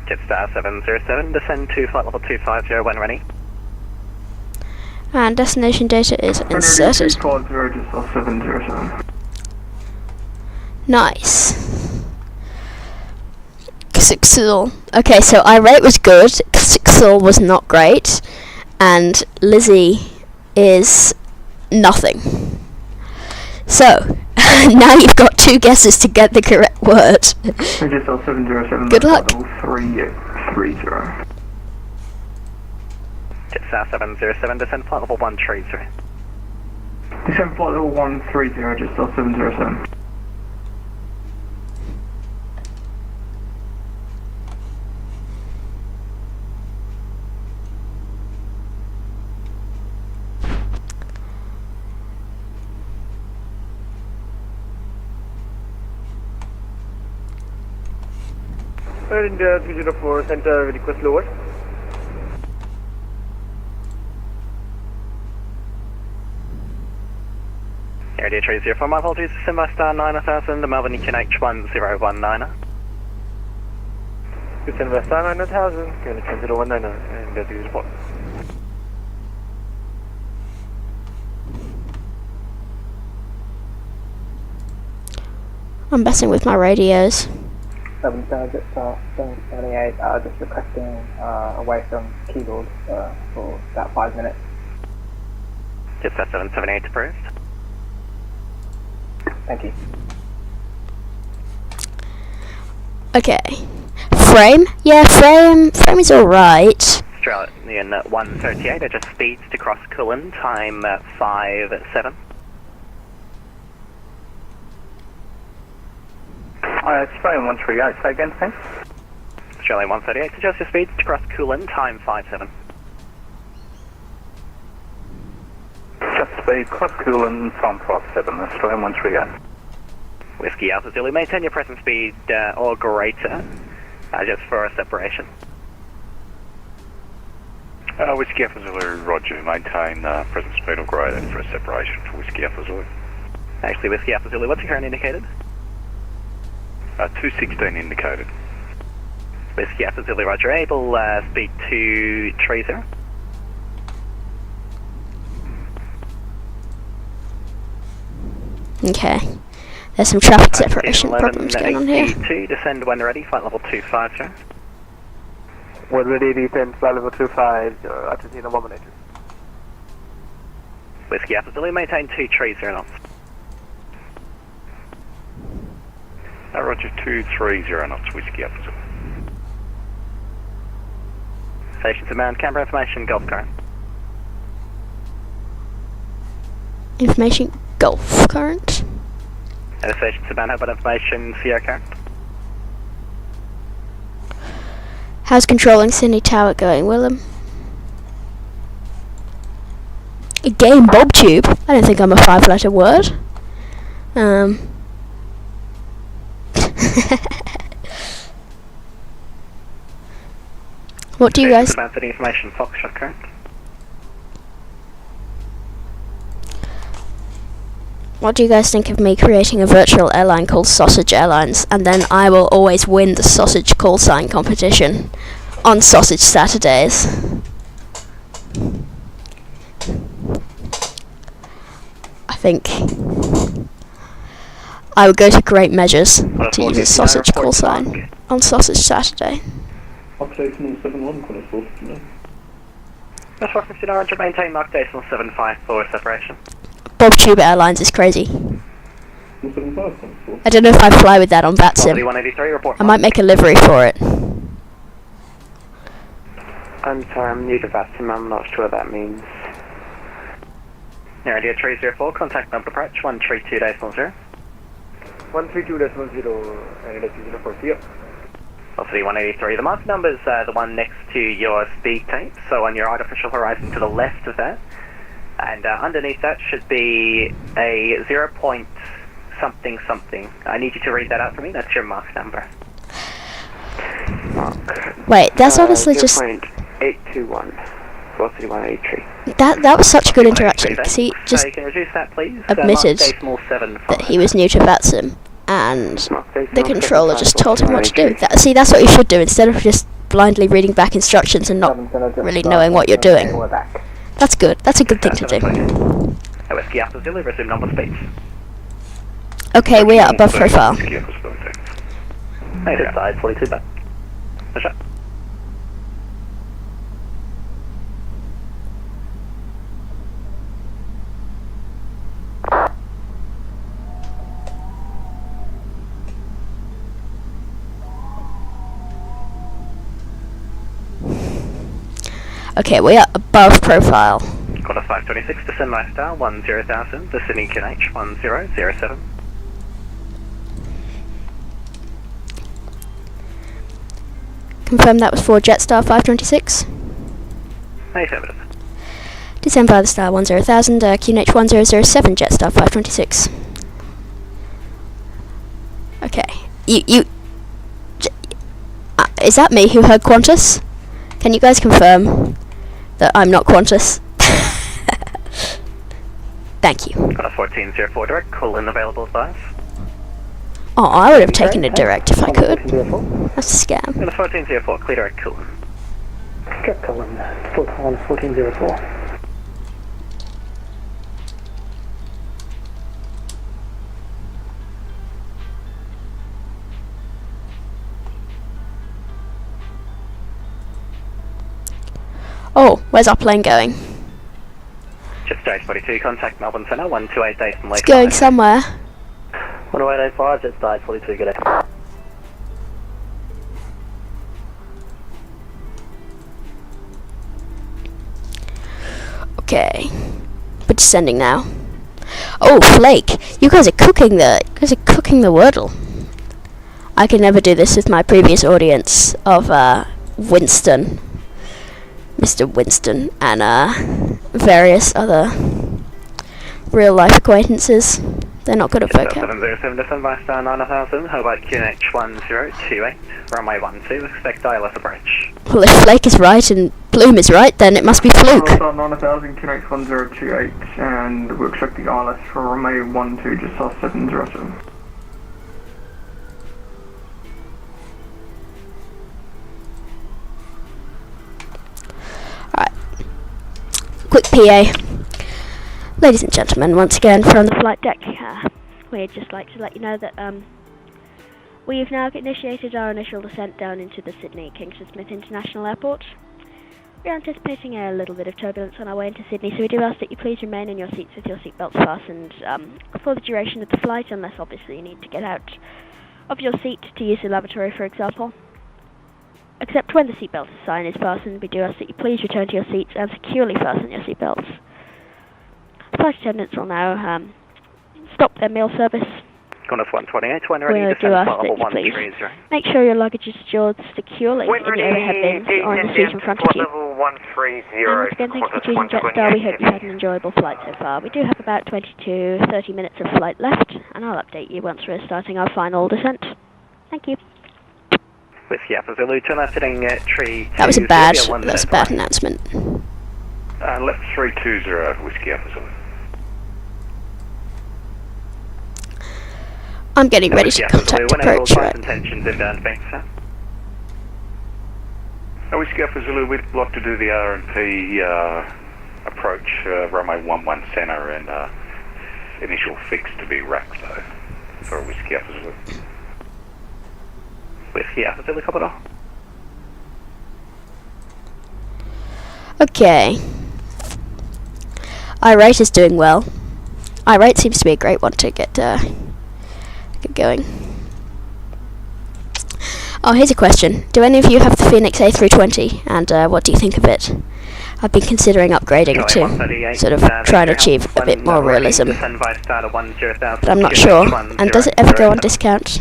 Jetstar 707, descend to flight level 250 when ready. And destination data is inserted. 350, Jetstar 707. Nice. Xixil. Okay, so irate was good, Xixil was not great, and Lizzie is nothing. So, now you've got 2 guesses to get the correct word. Jetstar 707. Good luck. 330. Jetstar 707, descend flight level 130. Descend flight level 130, Jetstar 707. India 304, center request lower. Area 304, my apologies, Simba Star 9000, the Melbourne Ekin H1019. Simba Star 9000, Unit 1019, and 304. I'm messing with my radios. 7 Jetstar 778, just requesting away from keyboard for about 5 minutes. Jetstar 778 approved. Thank you. Okay. Frame? Yeah, frame is alright. Australian 138, adjust speeds to cross Cullen, time 5-7. Australian 138, say again, thanks. Australian 138, adjust your speeds to cross Cullen, time 5-7. Just speed, cross Coolan, time 57, Australian 138. Whiskey Alpha Zulu, maintain your present speed or greater, just for a separation. Whiskey Alpha Zulu, roger, maintain present speed or greater for a separation for Whiskey Alpha Zulu. Actually, Whiskey Alpha Zulu, what's your current indicated? 216 indicated. Whiskey Alpha Zulu, roger, able speed to 30. Okay. There's some traffic separation problems going on here. 2, descend when ready, flight level 250. When ready, descend flight level 250, attitude 118. Whiskey Alpha Zulu, maintain 230 knots. Roger, 230 knots, Whiskey Alpha Zulu. Station to Mount Canberra, information, Gulf current. Information Gulf current. And the station to Mount Hobart, information, Sierra current. How's controlling Sydney Tower going, Willem? Game Bob Tube? I don't think I'm a 5-letter word. What do you guys... Station to Mount information, Foxtrot current. What do you guys think of me creating a virtual airline called Sausage Airlines, and then I will always win the sausage call sign competition on Sausage Saturdays? I think I would go to great measures to use a sausage call sign on Sausage Saturday. Operation 71, Qantas 459. That's what I'm considering to maintain Mark Decimal 75 for separation. Bob Tube Airlines is crazy. I don't know if I fly with that on VATSIM. 183, report. I might make a livery for it. I'm sorry, I'm new to VATSIM, I'm not sure what that means. Area 304, contact number approach 132.0. 132.0, and 304, see ya. Velocity 183. The mark number is the one next to your speed tape, so on your artificial horizon to the left of that. And underneath that should be a 0. something something. I need you to read that out for me. That's your mark number. Mark. Wait, that's honestly just... 0.821. 74, City 183. That was such a good interaction, because he just So you can reduce that, please. admitted Decimal 7 that he was new to VATSIM, and the Decimal controller 7, just told him what to do. 183. See, that's what you should do, instead of just blindly reading back instructions and not really knowing what you're doing. That's good. That's a good thing to do. Whiskey Alpha Zulu, resume normal speeds. Okay, we are above profile. Whiskey Alpha Zulu, thanks. Native side 42 back. Push up. Okay, we are above profile. Quarter 526, descend lifestyle 10,000, the Sydney QNH 1007. Confirm that was for Jetstar 526. Affirmative. Descend via the star 10,000, QNH 1007, Jetstar 526. Okay. Is that me who heard Qantas? Can you guys confirm that I'm not Qantas? Thank you. Got a 1404 direct, call in available advice. Oh, I would have taken a direct if I could. That's a scam. Got a 1404, clear direct, call in. Direct Colin, 1404. Oh, where's our plane going? Just stage 42, contact Melbourne Centre, 128 days from It's Lake. going somewhere. 10885, jet stage 42, good day. Okay, we're descending now. Oh, Flake, you guys are cooking the Wordle. I could never do this with my previous audience of Winston, Mr. Winston, and various other real life acquaintances. They're not good at vocab. 707, descend by star 9000, Hobart QNH 1028, runway 12, expect ILS approach. Well, if Flake is right and Bloom is right, then it must be Fluke. Star 9000, QNH 1028, and we'll expect the ILS for runway 12, just off 707. Alright. Quick PA. Ladies and gentlemen, once again from the flight deck, we'd just like to let you know that we've now initiated our initial descent down into the Sydney Kingston Smith International Airport. We're anticipating a little bit of turbulence on our way into Sydney, so we do ask that you please remain in your seats with your seatbelts fastened for the duration of the flight, unless obviously you need to get out of your seat to use the lavatory, for example. Except when the seatbelt sign is fastened, we do ask that you please return to your seats and securely fasten your seatbelts. Flight attendants will now stop their meal service. Qantas 128, when ready, We do descend ask flight that level you please 130. make sure your luggage is stored securely When in the ready, overhead bins or in the seat in front of you. level 130, And once again, thank you for choosing Jetstar. We hope you had an enjoyable flight so far. We do have about 20 to 30 minutes of flight left, and I'll update you once we're starting our final descent. Thank you. Whiskey Alpha Zulu, turn left heading tree. That was a bad announcement. Left 320, Whiskey Alpha Zulu. I'm getting ready to contact approach, right? Intentions inbound, thanks, sir. Whiskey Alpha Zulu, we'd like to do the R&P approach, runway 11 centre, and initial fix to be racked though, for Whiskey Alpha Zulu. Whiskey Alpha Zulu, Commodore. Okay. Irate is doing well. Irate seems to be a great one to get going. Oh, here's a question. Do any of you have the Phoenix A320, and what do you think of it? I've been considering upgrading to sort of try and achieve a bit more realism, but I'm not sure. And does it ever go on discount?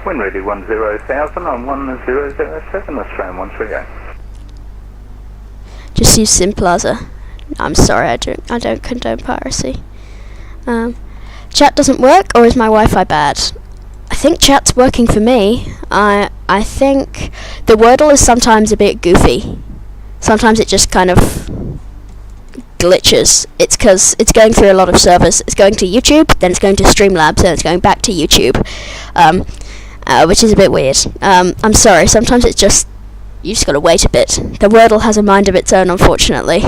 When ready, 10,000 on 1007, Australian 138. Just use SimPlaza. I'm sorry, I don't condone piracy. Chat doesn't work, or is my Wi-Fi bad? I think chat's working for me. I think the Wordle is sometimes a bit goofy. sometimes it just kind of glitches. It's because it's going through a lot of servers. It's going to YouTube, then it's going to Streamlabs, then it's going back to YouTube, which is a bit weird. I'm sorry, sometimes it's just, you just gotta wait a bit. The Wordle has a mind of its own, unfortunately.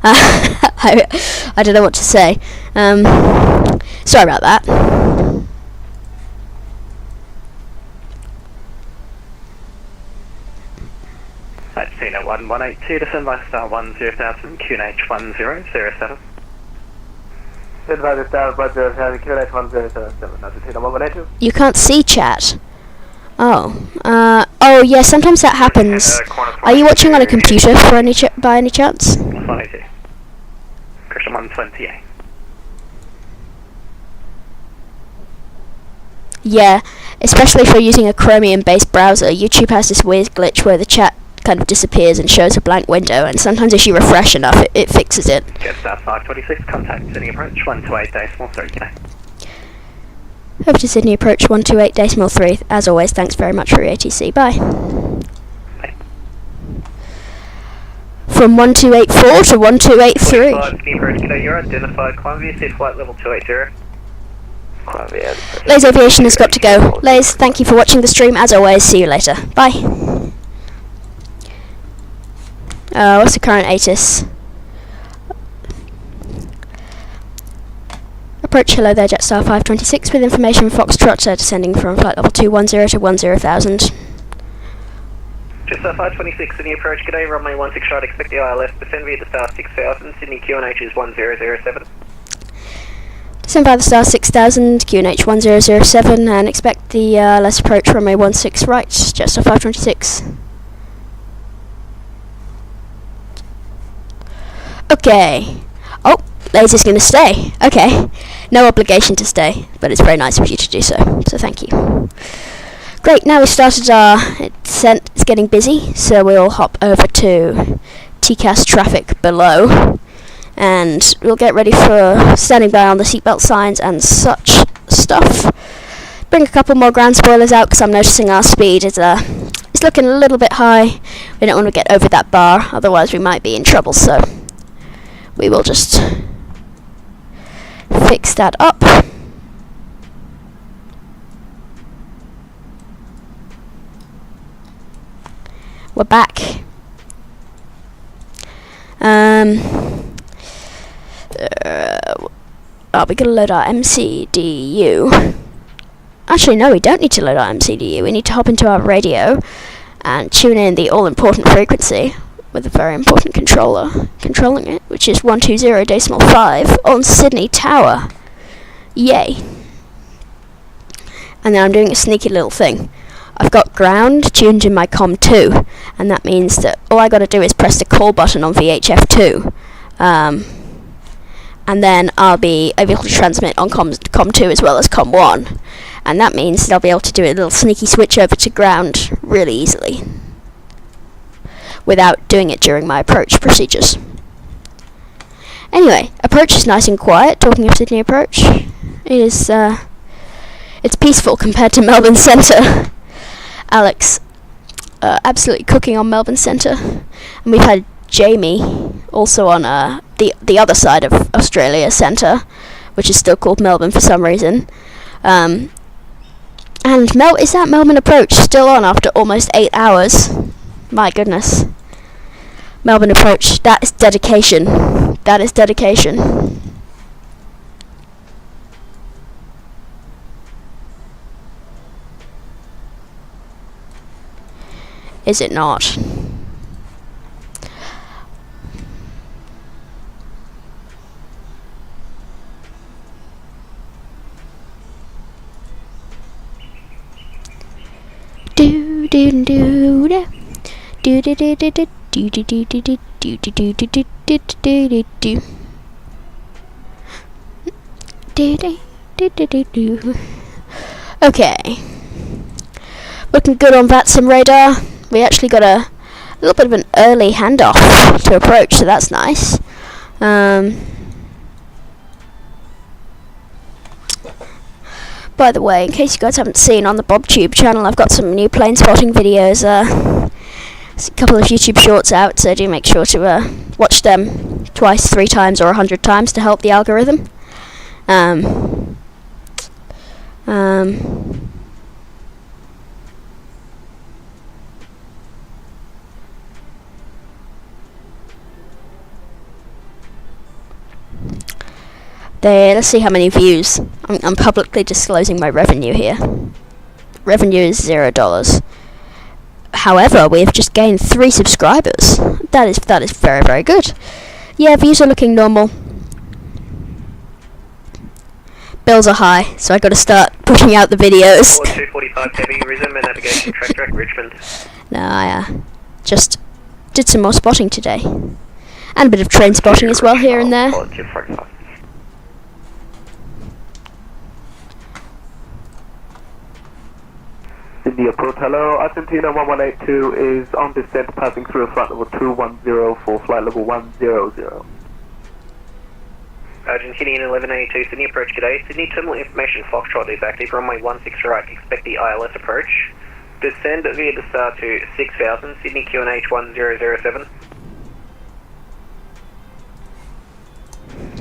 I don't know what to say. Sorry about that. That's Tina 1182 to send by star 100,000, QNH 1007. Send by the star 100,000, QNH 1007. That's Tina 1182. You can't see chat. Oh yeah, sometimes that happens. Are you watching on a computer by any chance? 182. Christian 128. Yeah, especially if you're using a Chromium-based browser, YouTube has this weird glitch where the chat kind of disappears and shows a blank window, and sometimes if you refresh enough, it fixes it. Jet Star 526, contact Sydney approach 128.3, good night. Over to Sydney approach 128.3. As always, thanks very much for your ATC. Bye. Bye. From 1284 to 1283. Sydney approach, good day, you're identified, Columbia, seat flight level 280. Columbia. Lays Aviation has got to go. Lays, thank you for watching the stream. As always, see you later. Bye. What's the current ATIS? Approach, hello there, Jetstar 526 with information from Foxtrot descending from flight level 210 to 10,000. Jetstar 526, Sydney approach, good day, runway 16 right, expect the ILS, descend via the star 6000, Sydney QNH is 1007. Descend by the star 6000, QNH 1007, and expect the ILS approach runway 16 right, Jetstar 526. Okay. Oh, Laser's going to stay. Okay. No obligation to stay, but it's very nice of you to do so. So thank you. Great, now we started our descent. It's getting busy, so we'll hop over to TCAS traffic below. And we'll get ready for standing by on the seatbelt signs and such stuff. Bring a couple more ground spoilers out because I'm noticing our speed is it's looking a little bit high. We don't want to get over that bar, otherwise we might be in trouble, so we will just fix that up. We're back. We're gonna load our MCDU. Actually, no, we don't need to load our MCDU. We need to hop into our radio and tune in the all-important frequency with a very important controller controlling it, which is 120.5 on Sydney Tower. Yay. And then I'm doing a sneaky little thing. I've got ground tuned in my COM2, and that means that all I gotta do is press the call button on VHF2, and then I'll be able to transmit on COM2 as well as COM1, and that means that I'll be able to do a little sneaky switch over to ground really easily, without doing it during my approach procedures. Anyway, approach is nice and quiet. Talking of Sydney approach, it is it's peaceful compared to Melbourne Centre. Alex absolutely cooking on Melbourne Centre, and we've had Jamie also on the other side of Australia Centre, which is still called Melbourne for some reason. And is that Melbourne approach still on after almost 8 hours? My goodness. Melbourne approach, that is dedication. That is dedication. Is it not? Do do do do do do do do do do do do do do do do do do do. Okay, looking good on VATSIM radar. We actually got a little bit of an early handoff to approach, so that's nice. By the way, in case you guys haven't seen on the BobTube channel, I've got some new plane spotting videos. a couple of YouTube shorts out, so do make sure to watch them twice, 3 times, or 100 times to help the algorithm. Let's see how many views. I'm publicly disclosing my revenue here. Revenue is $0. However, we have just gained 3 subscribers. That is very, very good. Yeah, views are looking normal. Bills are high, so I got to start pushing out the videos. 245 heavy, resume and navigation track direct Richmond. No, I just did some more spotting today, and a bit of train spotting as well here and there. Sydney approach, hello, Argentina 1182 is on descent passing through flight level 210 for flight level 100. Argentina 1182, Sydney approach, g'day. Sydney terminal information, Foxtrot is active, runway 16 right, expect the ILS approach. Descend via the star to 6000, Sydney QNH 1007.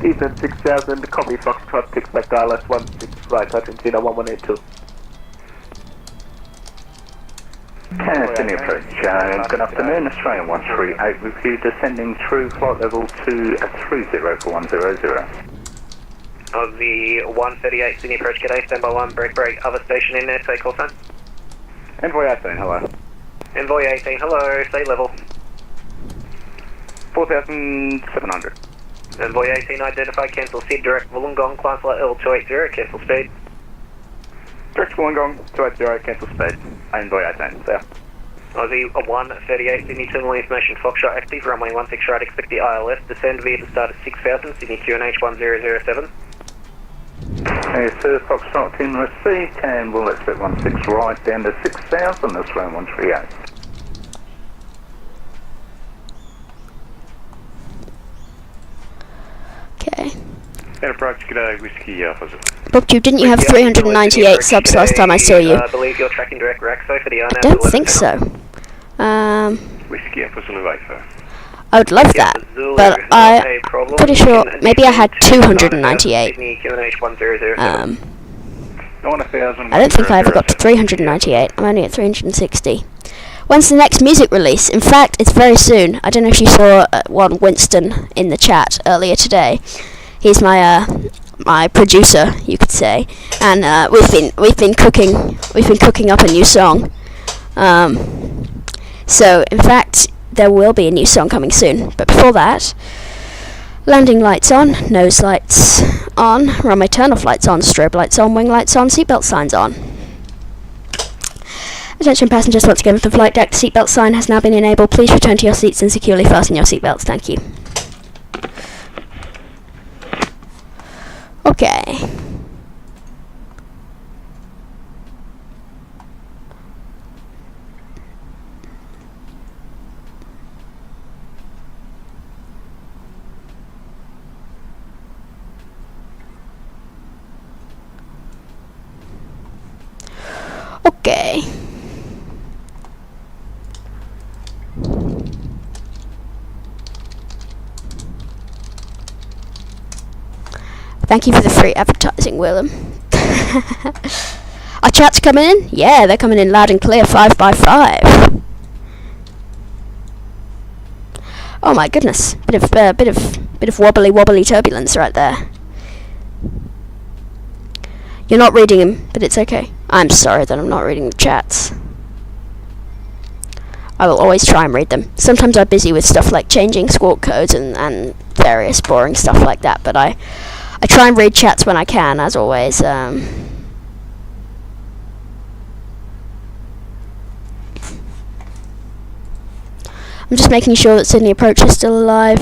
Descend 6000, copy Foxtrot, expect ILS 16 right, Argentina 1182. Sydney approach, good afternoon, Australian 138 with you descending through flight level 230 for 100. Aussie 138, Sydney approach, g'day, standby 1, break, other station in there, say call sign. Envoy 18, hello. Envoy 18, hello, say level. 4,700. Envoy 18, identify, cancel, SID, direct Wollongong, climb flight L280, cancel speed. Direct Wollongong, 280, cancel speed. Envoy 18, there. Aussie 138, Sydney terminal information, Foxtrot active, runway 16 right, expect the ILS, descend via the start at 6000, Sydney QNH 1007. Yes, sir, Foxtrot in received, and we'll expect 16 right down to 6000, that's round 138. Okay. And approach, g'day, whiskey, positive. BookTube, didn't you have 398 subs last time I saw you? I believe you're tracking direct Raxo for the I don't think so. Whiskey, for Zulu 8, sir. I would love that, but I'm pretty sure maybe I had 298. I don't think I ever got to 398. I'm only at 360. When's the next music release? In fact, it's very soon. I don't know if you saw one Winston in the chat earlier today. He's my my producer, you could say, and we've been cooking up a new song. So in fact, there will be a new song coming soon. But before that, landing lights on, nose lights on, runway turn-off lights on, strobe lights on, wing lights on, seatbelt signs on. Attention passengers, once again, for the flight deck, the seatbelt sign has now been enabled. Please return to your seats and securely fasten your seatbelts. Thank you. Okay. Okay. Thank you for the free advertising, Willem. Our chat's coming in? Yeah, they're coming in loud and clear, 5x5. Oh my goodness, bit of wobbly turbulence right there. You're not reading them, but it's okay. I'm sorry that I'm not reading the chats. I will always try and read them. Sometimes I'm busy with stuff like changing squawk codes and various boring stuff like that, but I try and read chats when I can, as always. I'm just making sure that Sydney Approach is still alive.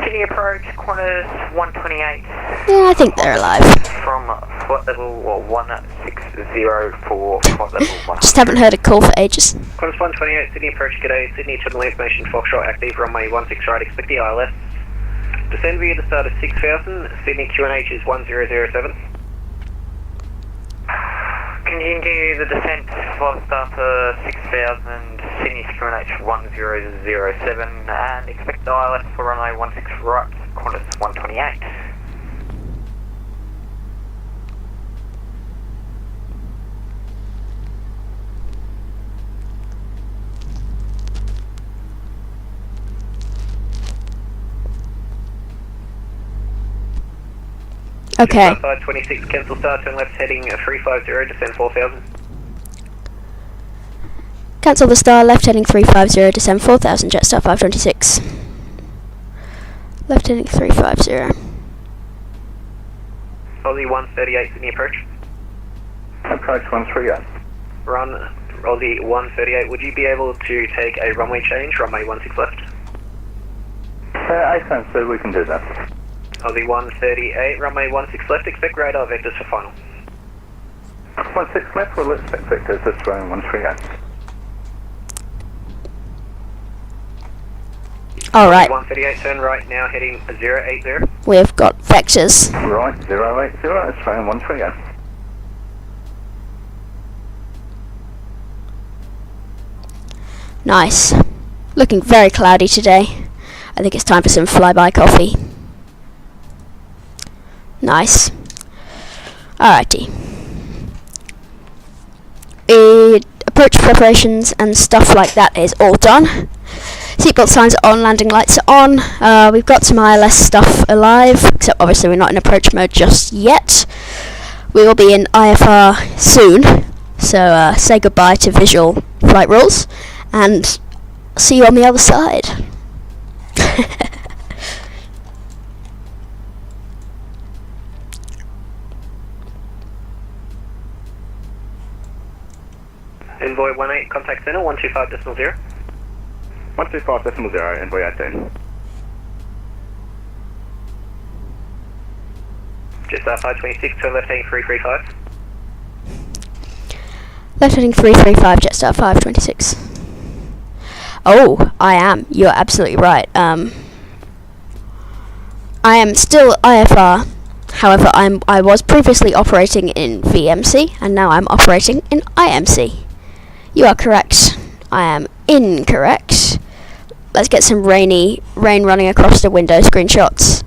Sydney Approach, Qantas 128. Yeah, I think they're alive. From flight level 160 for flight level 1. Just haven't heard a call for ages. Qantas 128, Sydney Approach, g'day, Sydney terminal information, Foxtrot active, runway 16 right, expect the ILS. Descend via the start of 6000, Sydney QNH is 1007. Continue the descent for starter 6000, Sydney discriminate 1007, and expect the ILS for runway 16 right, Qantas 128. Okay. 526, cancel start, turn left heading 350, descend 4000. Cancel the star, left heading 350, descend 4000, Jetstar 526. Left heading 350. Aussie 138, Sydney approach. Approach 138. Run Aussie 138, would you be able to take a runway change, runway 16 left? I can, so we can do that. Aussie 138, runway 16 left, expect radar vectors for final. 16 left, we'll expect vectors, that's runway 138. Alright. 138, turn right now, heading 080. We've got vectors. Right, 080, that's runway 138. Nice. Looking very cloudy today. I think it's time for some flyby coffee. Nice. Alrighty. Approach preparations and stuff like that is all done. Seatbelt signs are on, landing lights are on. We've got some ILS stuff alive, except obviously we're not in approach mode just yet. We will be in IFR soon, so say goodbye to visual flight rules, and see you on the other side. Envoy 18, contact center 125.0. 125.0, Envoy 18. Jetstar 526, turn left heading 335. Left heading 335, Jetstar 526. Oh, I am. You're absolutely right. I am still IFR. However, I was previously operating in VMC, and now I'm operating in IMC. You are correct. I am incorrect. Let's get some rain running across the window screenshots,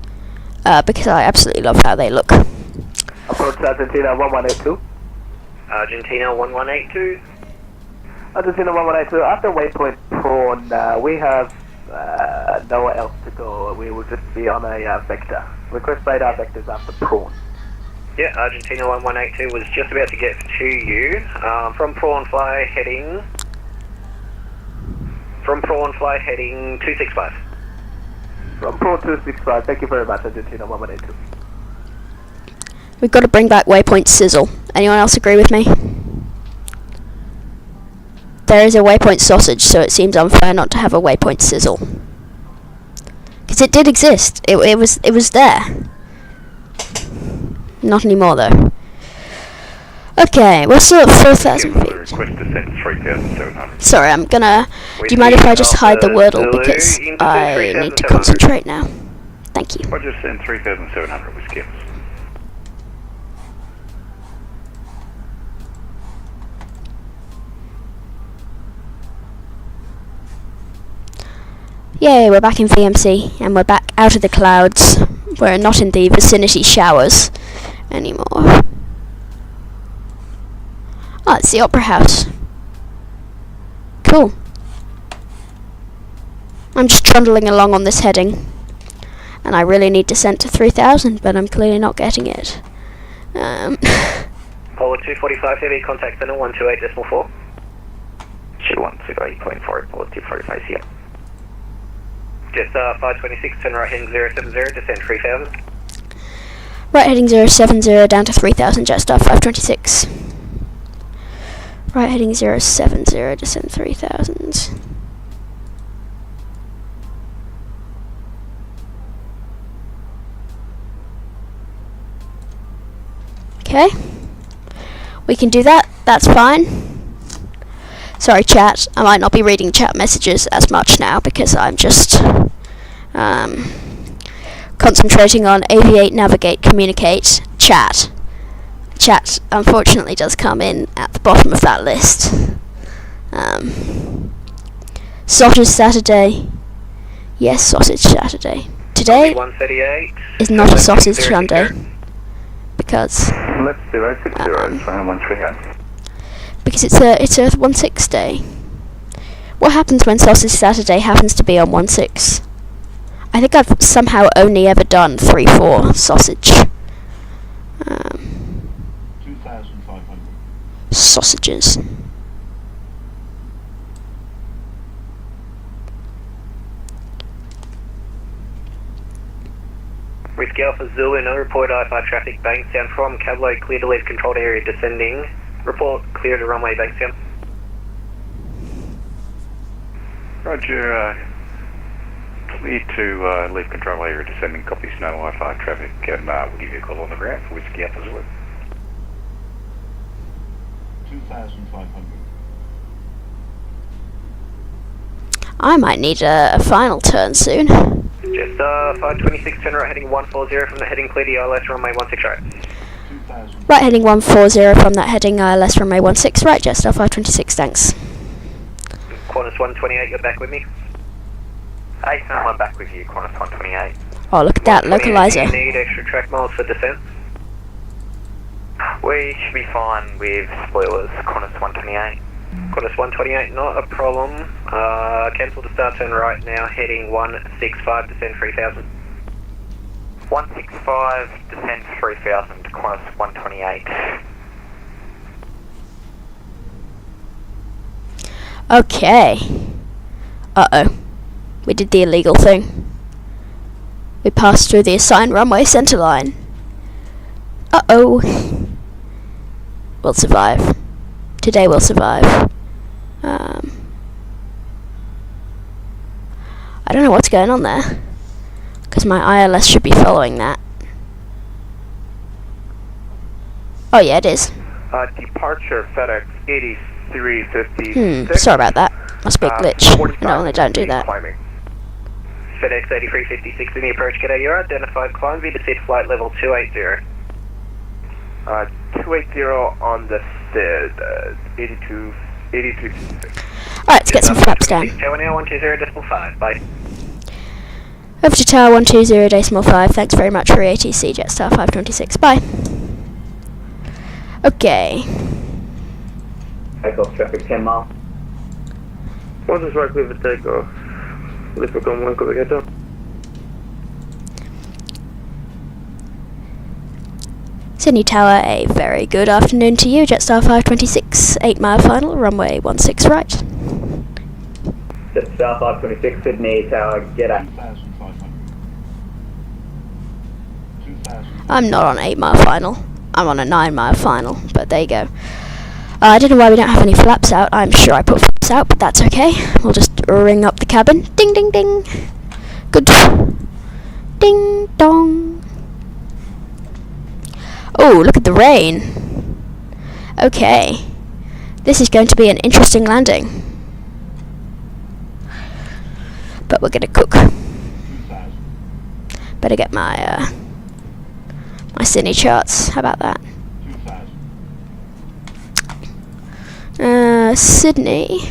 because I absolutely love how they look. Approach Argentina 1182. Argentina 1182. Argentina 1182, after waypoint prawn, we have nowhere else to go. We will just be on a vector. Request radar vectors after prawn. Yeah, Argentina 1182 was just about to get to you. From prawn fly heading 265. From prawn 265, thank you very much, Argentina 1182. We've got to bring back waypoint sizzle. Anyone else agree with me? There is a waypoint sausage, so it seems unfair not to have a waypoint sizzle. Because it did exist. It was there. Not anymore though. Okay, we're still at 4,000 feet. Request descent 3,700. Sorry, I'm gonna... Do you mind if I just hide the wordle, because I need to concentrate now. Thank you. I just sent 3,700 with skips. Yay, we're back in VMC, and we're back out of the clouds. We're not in the vicinity showers anymore. Oh, it's the Opera House. Cool. I'm just trundling along on this heading, and I really need descent to 3,000, but I'm clearly not getting it. Polar 245 heavy, contact center 128.4. 128.4, Polar 245, yeah. Jetstar 526, turn right heading 070, descend 3000. Right heading 070 down to 3,000, Jetstar 526. Right heading 070, descend 3,000. Okay. We can do that, that's fine. Sorry chat, I might not be reading chat messages as much now because I'm just concentrating on aviate, navigate, communicate, chat. chat unfortunately does come in at the bottom of that list. Sausage Saturday. Yes, Sausage Saturday. Today 138. is not a sausage Sunday because Left 060, trying 138. because it's a 1/6 day. What happens when Sausage Saturday happens to be on 1/6? I think I've somehow only ever done 3/4 sausage. 2,500. Sausages. Whiskey Alpha Zulu, no report I-5 traffic Bankstown from Cablo, clear to leave controlled area descending. Report clear to runway Bankstown. Roger, clear to leave control area descending, copy snow I-5 traffic, and we'll give you a call on the ground for Whiskey Alpha Zulu. 2,500. I might need a final turn soon. Just 526, turn right heading 140 from the heading clear to ILS runway 16 right. Right heading 140 from that heading ILS runway 16 right, Jetstar 526, thanks. Qantas 128, you're back with me? 891 back with you, Qantas 128. Oh, look at that, localizer. Do you need extra track miles for descent? We should be fine with spoilers, Qantas 128. Qantas 128, not a problem. Cancel the start turn right now, heading 165, descend 3000. 165, descend 3000, Qantas 128. Okay. Uh-oh. We did the illegal thing. We passed through the assigned runway center line. Uh-oh. We'll survive. Today we'll survive. I don't know what's going on there, because my ILS should be following that. Oh yeah, it is. Departure FedEx 8356. Sorry about that. Must be a glitch. No, they don't do that. Climbing. FedEx 8356 in the approach, g'day, you're identified, climb via descent flight level 280. 280 on the SID, 82. Alright, let's get some flaps down. Tower now 120.5, bye. Over to tower 120.5, thanks very much for ATC Jetstar 526, bye. Okay. Takeoff traffic 10 miles. Once it's right clear for takeoff. Let's go on 1 quick, get done. Sydney Tower, a very good afternoon to you, Jetstar 526, 8 mile final, runway 16 right. Jetstar 526, Sydney Tower, get up. I'm not on 8 mile final, I'm on a 9 mile final, but there you go. I don't know why we don't have any flaps out. I'm sure I put flaps out, but that's okay. We'll just ring up the cabin. Ding ding ding. Good. Ding dong. Oh, look at the rain. Okay. This is going to be an interesting landing. But we're gonna cook. Better get my my Sydney charts. How about that? Sydney.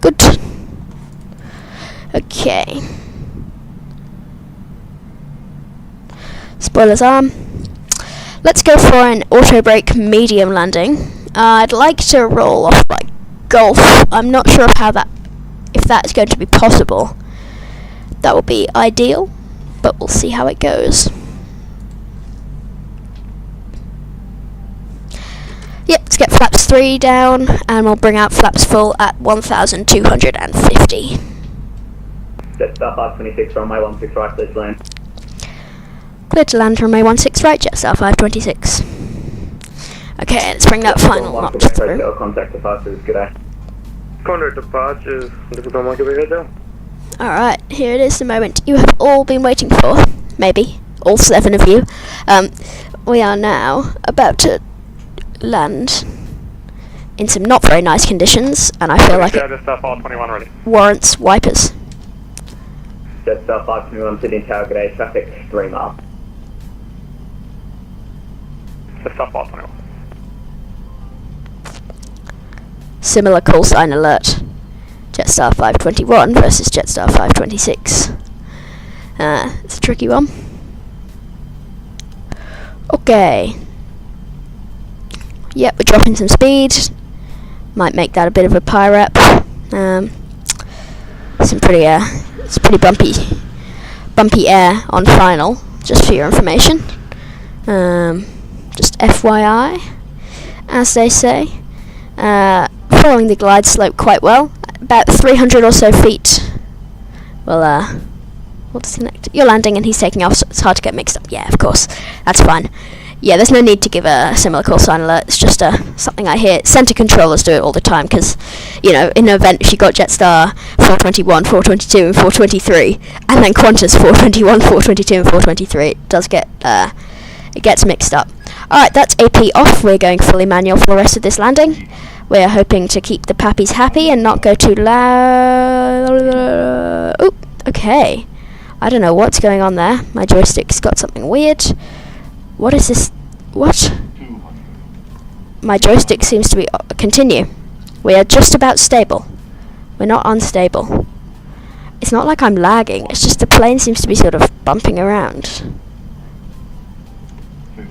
Good. Okay. Spoilers arm. Let's go for an auto brake medium landing. I'd like to roll off like Golf. I'm not sure of if that's going to be possible. That would be ideal, but we'll see how it goes. Yep, let's get flaps 3 down, and we'll bring out flaps full at 1,250. Jetstar 526, runway 16 right, please land. Clear to land runway 16 right, Jetstar 526. Okay, let's bring that final notch through. Contact departures, good day. Contact departures, Liverpool Monkey, we go down. Alright, here it is, the moment you have all been waiting for. Maybe. All 7 of you. We are now about to land in some not very nice conditions, and I feel like it warrants wipers. Jetstar 521, Sydney Tower, good day, traffic 3 miles. Jetstar 521. Similar call sign alert. Jetstar 521 versus Jetstar 526. It's a tricky one. Okay. Yep, we're dropping some speed. Might make that a bit of a PIREP. It's pretty bumpy air on final, just for your information. Just FYI, as they say. Following the glide slope quite well, about 300 or so feet. Well, we'll disconnect. You're landing and he's taking off, so it's hard to get mixed up. Yeah, of course, that's fine. Yeah, there's no need to give a similar call sign alert. It's just something I hear. Center controllers do it all the time because, in an event, if you got Jetstar 421, 422, and 423, and then Qantas 421, 422, and 423, it does get it gets mixed up. All right, that's AP off. We're going fully manual for the rest of this landing. We're hoping to keep the pappies happy and not go too loud. Oop. Okay. I don't know what's going on there. My joystick's got something weird. What is this? What? My joystick seems to be... continue. We are just about stable. We're not unstable. It's not like I'm lagging. It's just the plane seems to be sort of bumping around. 50,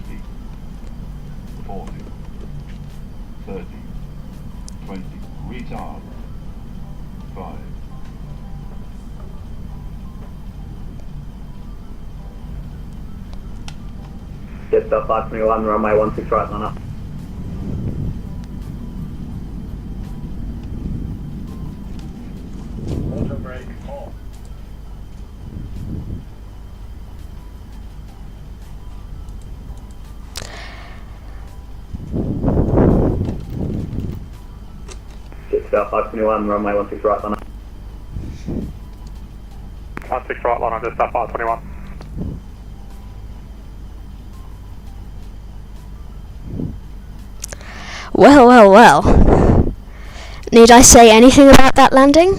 40, 30, 20, retard, 5. Jetstar 521, runway 16 right, line up. Auto brake off. Jetstar 521, runway 16 right, line up. 16 right, line up, Jetstar 521. Well, well, well. Need I say anything about that landing?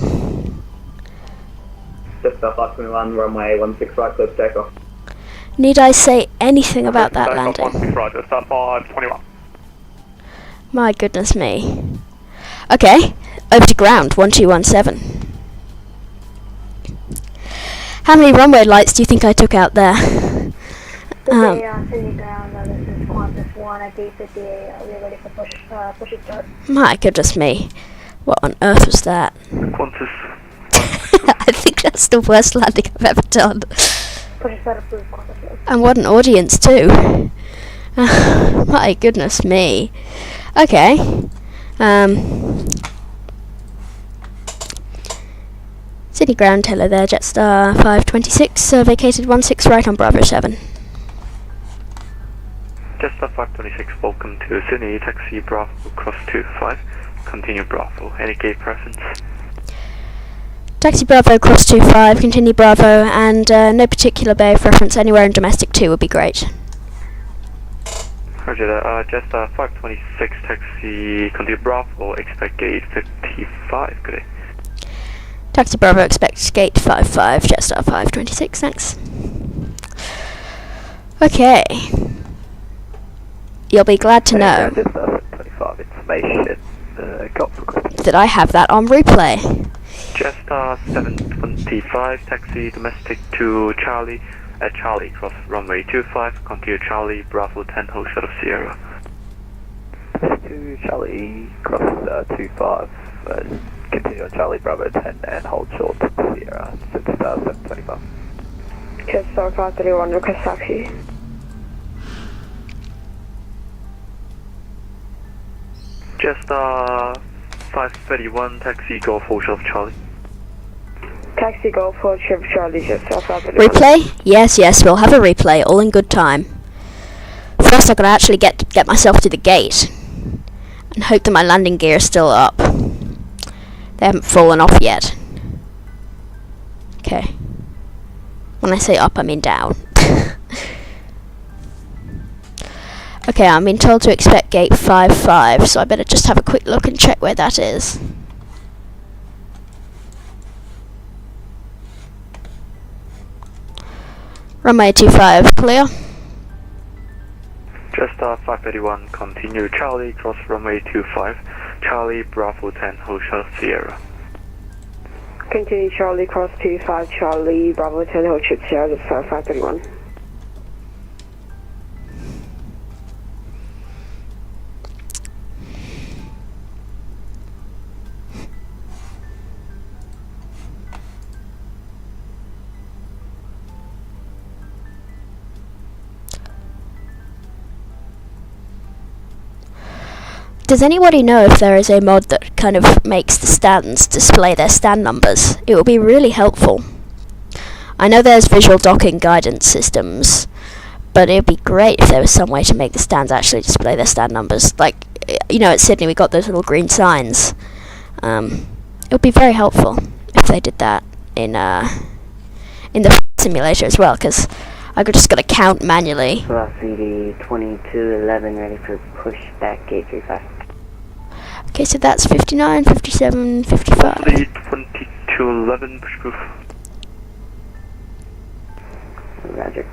Jetstar 521, runway 16 right, close takeoff. Need I say anything about that landing? 16 right, Jetstar 521. My goodness me. Okay, over to ground, 1217. How many runway lights do you think I took out there? City ground, this is Qantas 1 at gate 58. Are we ready for push start? My goodness me. What on earth was that? Qantas. I think that's the worst landing I've ever done. Push start approved, Qantas. And what an audience too. My goodness me. Okay. Sydney ground, hello there, Jetstar 526, vacated 16 right on Bravo 7. Jetstar 526, welcome to Sydney, taxi Bravo, cross 25, continue Bravo, any gate preference? Taxi Bravo, cross 25, continue Bravo, and no particular bay of reference, anywhere in domestic 2 would be great. Roger that, Jetstar 526, taxi, continue Bravo, expect gate 55, good day. Taxi Bravo, expect gate 55, Jetstar 526, thanks. Okay. You'll be glad to know that I have that on replay. Jetstar 725, taxi domestic to Charlie, at Charlie, cross runway 25, continue Charlie, Bravo 10, hold short of Sierra. To Charlie, cross 25, continue on Charlie, Bravo 10 and hold short to Sierra, Jetstar 725. Jetstar 531, request taxi. Jetstar 531, taxi Golf, hold short of Charlie. Taxi Golf, hold short of Charlie, Jetstar 531. Replay? Yes, yes, we'll have a replay, all in good time. First I've got to actually get myself to the gate. And hope that my landing gear is still up. They haven't fallen off yet. Okay. When I say up, I mean down. Okay, I'm being told to expect gate 55, so I better just have a quick look and check where that is. Runway 25, clear. Jetstar 531, continue Charlie, cross runway 25, Charlie, Bravo 10, Hotel Sierra. Continue Charlie, cross 25, Charlie, Bravo 10, Hotel Sierra, Jetstar 531. Does anybody know if there is a mod that kind of makes the stands display their stand numbers? It would be really helpful. I know there's visual docking guidance systems, but it would be great if there was some way to make the stands actually display their stand numbers. Like, you know, at Sydney we got those little green signs. It would be very helpful if they did that in the simulator as well, because I just got to count manually. Velocity 2211, ready for pushback gate 35. Okay, so that's 59, 57, 55. Velocity 2211, push proof. Roger.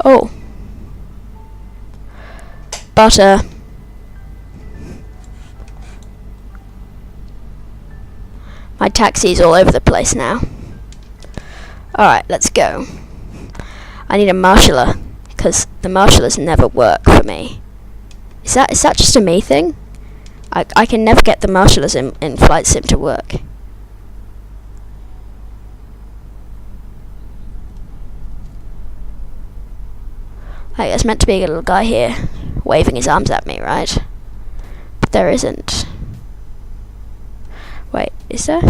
Oh. Butter. My taxi's all over the place now. Alright, let's go. I need a marshaller, because the marshallers never work for me. Is that just a me thing? I can never get the marshallers in Flight Sim to work. Like, there's meant to be a little guy here waving his arms at me, right? But there isn't. Wait, is there?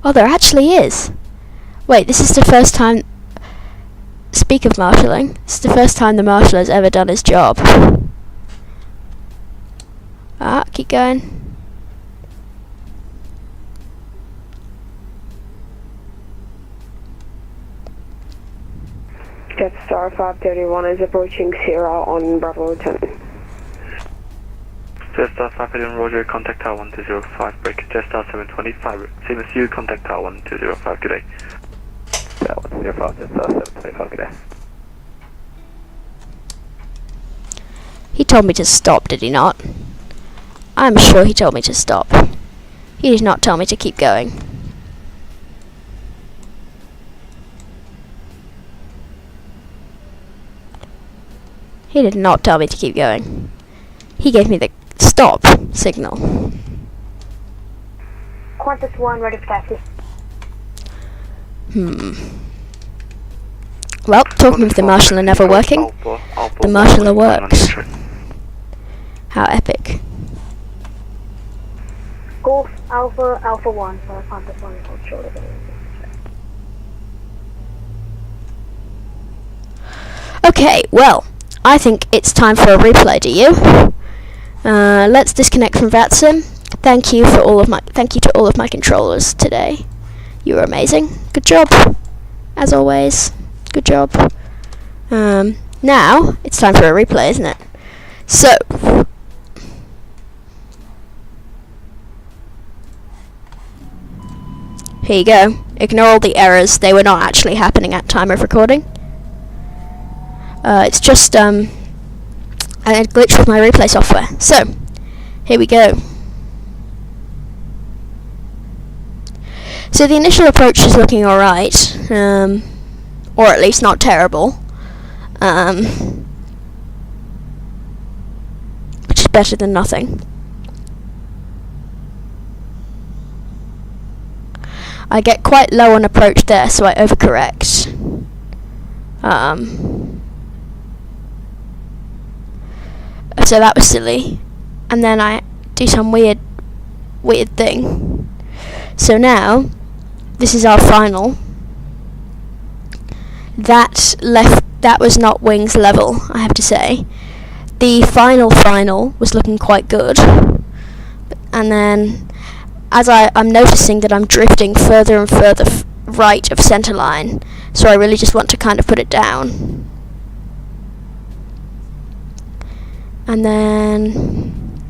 Oh, there actually is. Wait, this is the first time... Speak of marshalling. This is the first time the marshal has ever done his job. Ah, keep going. Jetstar 531 is approaching Sierra on Bravo 10. Jetstar 531, Roger, contact tower 1205, break Jetstar 725, same as you, contact tower 1205, good day. Tower 105, Jetstar 725, good day. He told me to stop, did he not? I'm sure he told me to stop. He did not tell me to keep going. He did not tell me to keep going. He gave me the stop signal. Qantas 1, ready for taxi. Well, talking of the marshaller never working, the marshaller works. How epic. Golf Alpha, Alpha 1 for Qantas 1, hold short of it. Okay, well, I think it's time for a replay, do you? Let's disconnect from VATSIM. Thank you to all of my controllers today. You were amazing. Good job, as always. Good job. Now it's time for a replay, isn't it? So, here you go. Ignore all the errors. They were not actually happening at time of recording. It's just a glitch with my replay software. So, here we go. So the initial approach is looking alright, or at least not terrible, which is better than nothing. I get quite low on approach there, so I overcorrect. So that was silly, and then I do some weird thing. So now, this is our final. That was not wings level, I have to say. The final was looking quite good, and then as I'm noticing that I'm drifting further and further right of center line, so I really just want to kind of put it down. And then,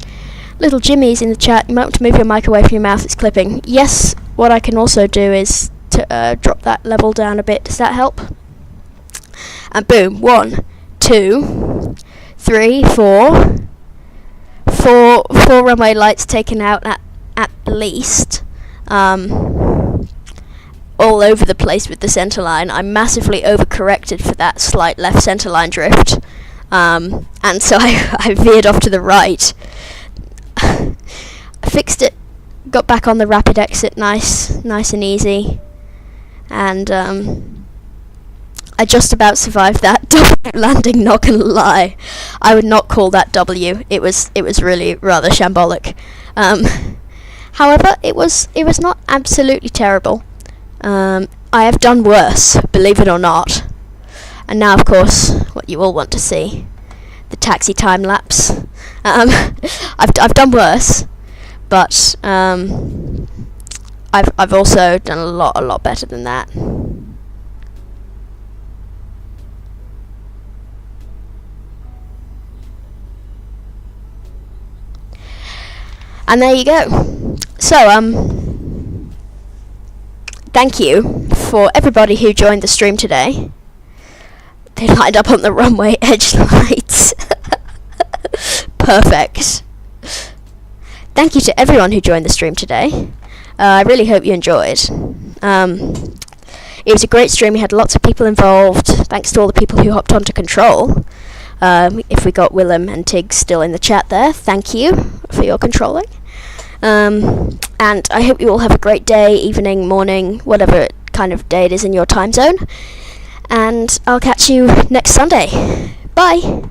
little Jimmy's in the chat, you might want to move your mic away from your mouth, it's clipping. Yes, what I can also do is to drop that level down a bit. Does that help? And boom, 1, 2, 3, 4. Four runway lights taken out at least. All over the place with the centerline. I massively overcorrected for that slight left centerline drift. And so I veered off to the right. I fixed it, got back on the rapid exit nice and easy. And I just about survived that double landing, not gonna lie. I would not call that W. It was really rather shambolic. However, it was not absolutely terrible. I have done worse, believe it or not. And now, of course, what you all want to see, the taxi time lapse. I've done worse, but I've also done a lot better than that. And there you go. So thank you for everybody who joined the stream today. They lined up on the runway edge lights. Perfect. Thank you to everyone who joined the stream today. I really hope you enjoyed. It was a great stream. We had lots of people involved. Thanks to all the people who hopped onto control. If we got Willem and Tig still in the chat there, thank you for your controlling. And I hope you all have a great day, evening, morning, whatever kind of day it is in your time zone. And I'll catch you next Sunday. Bye!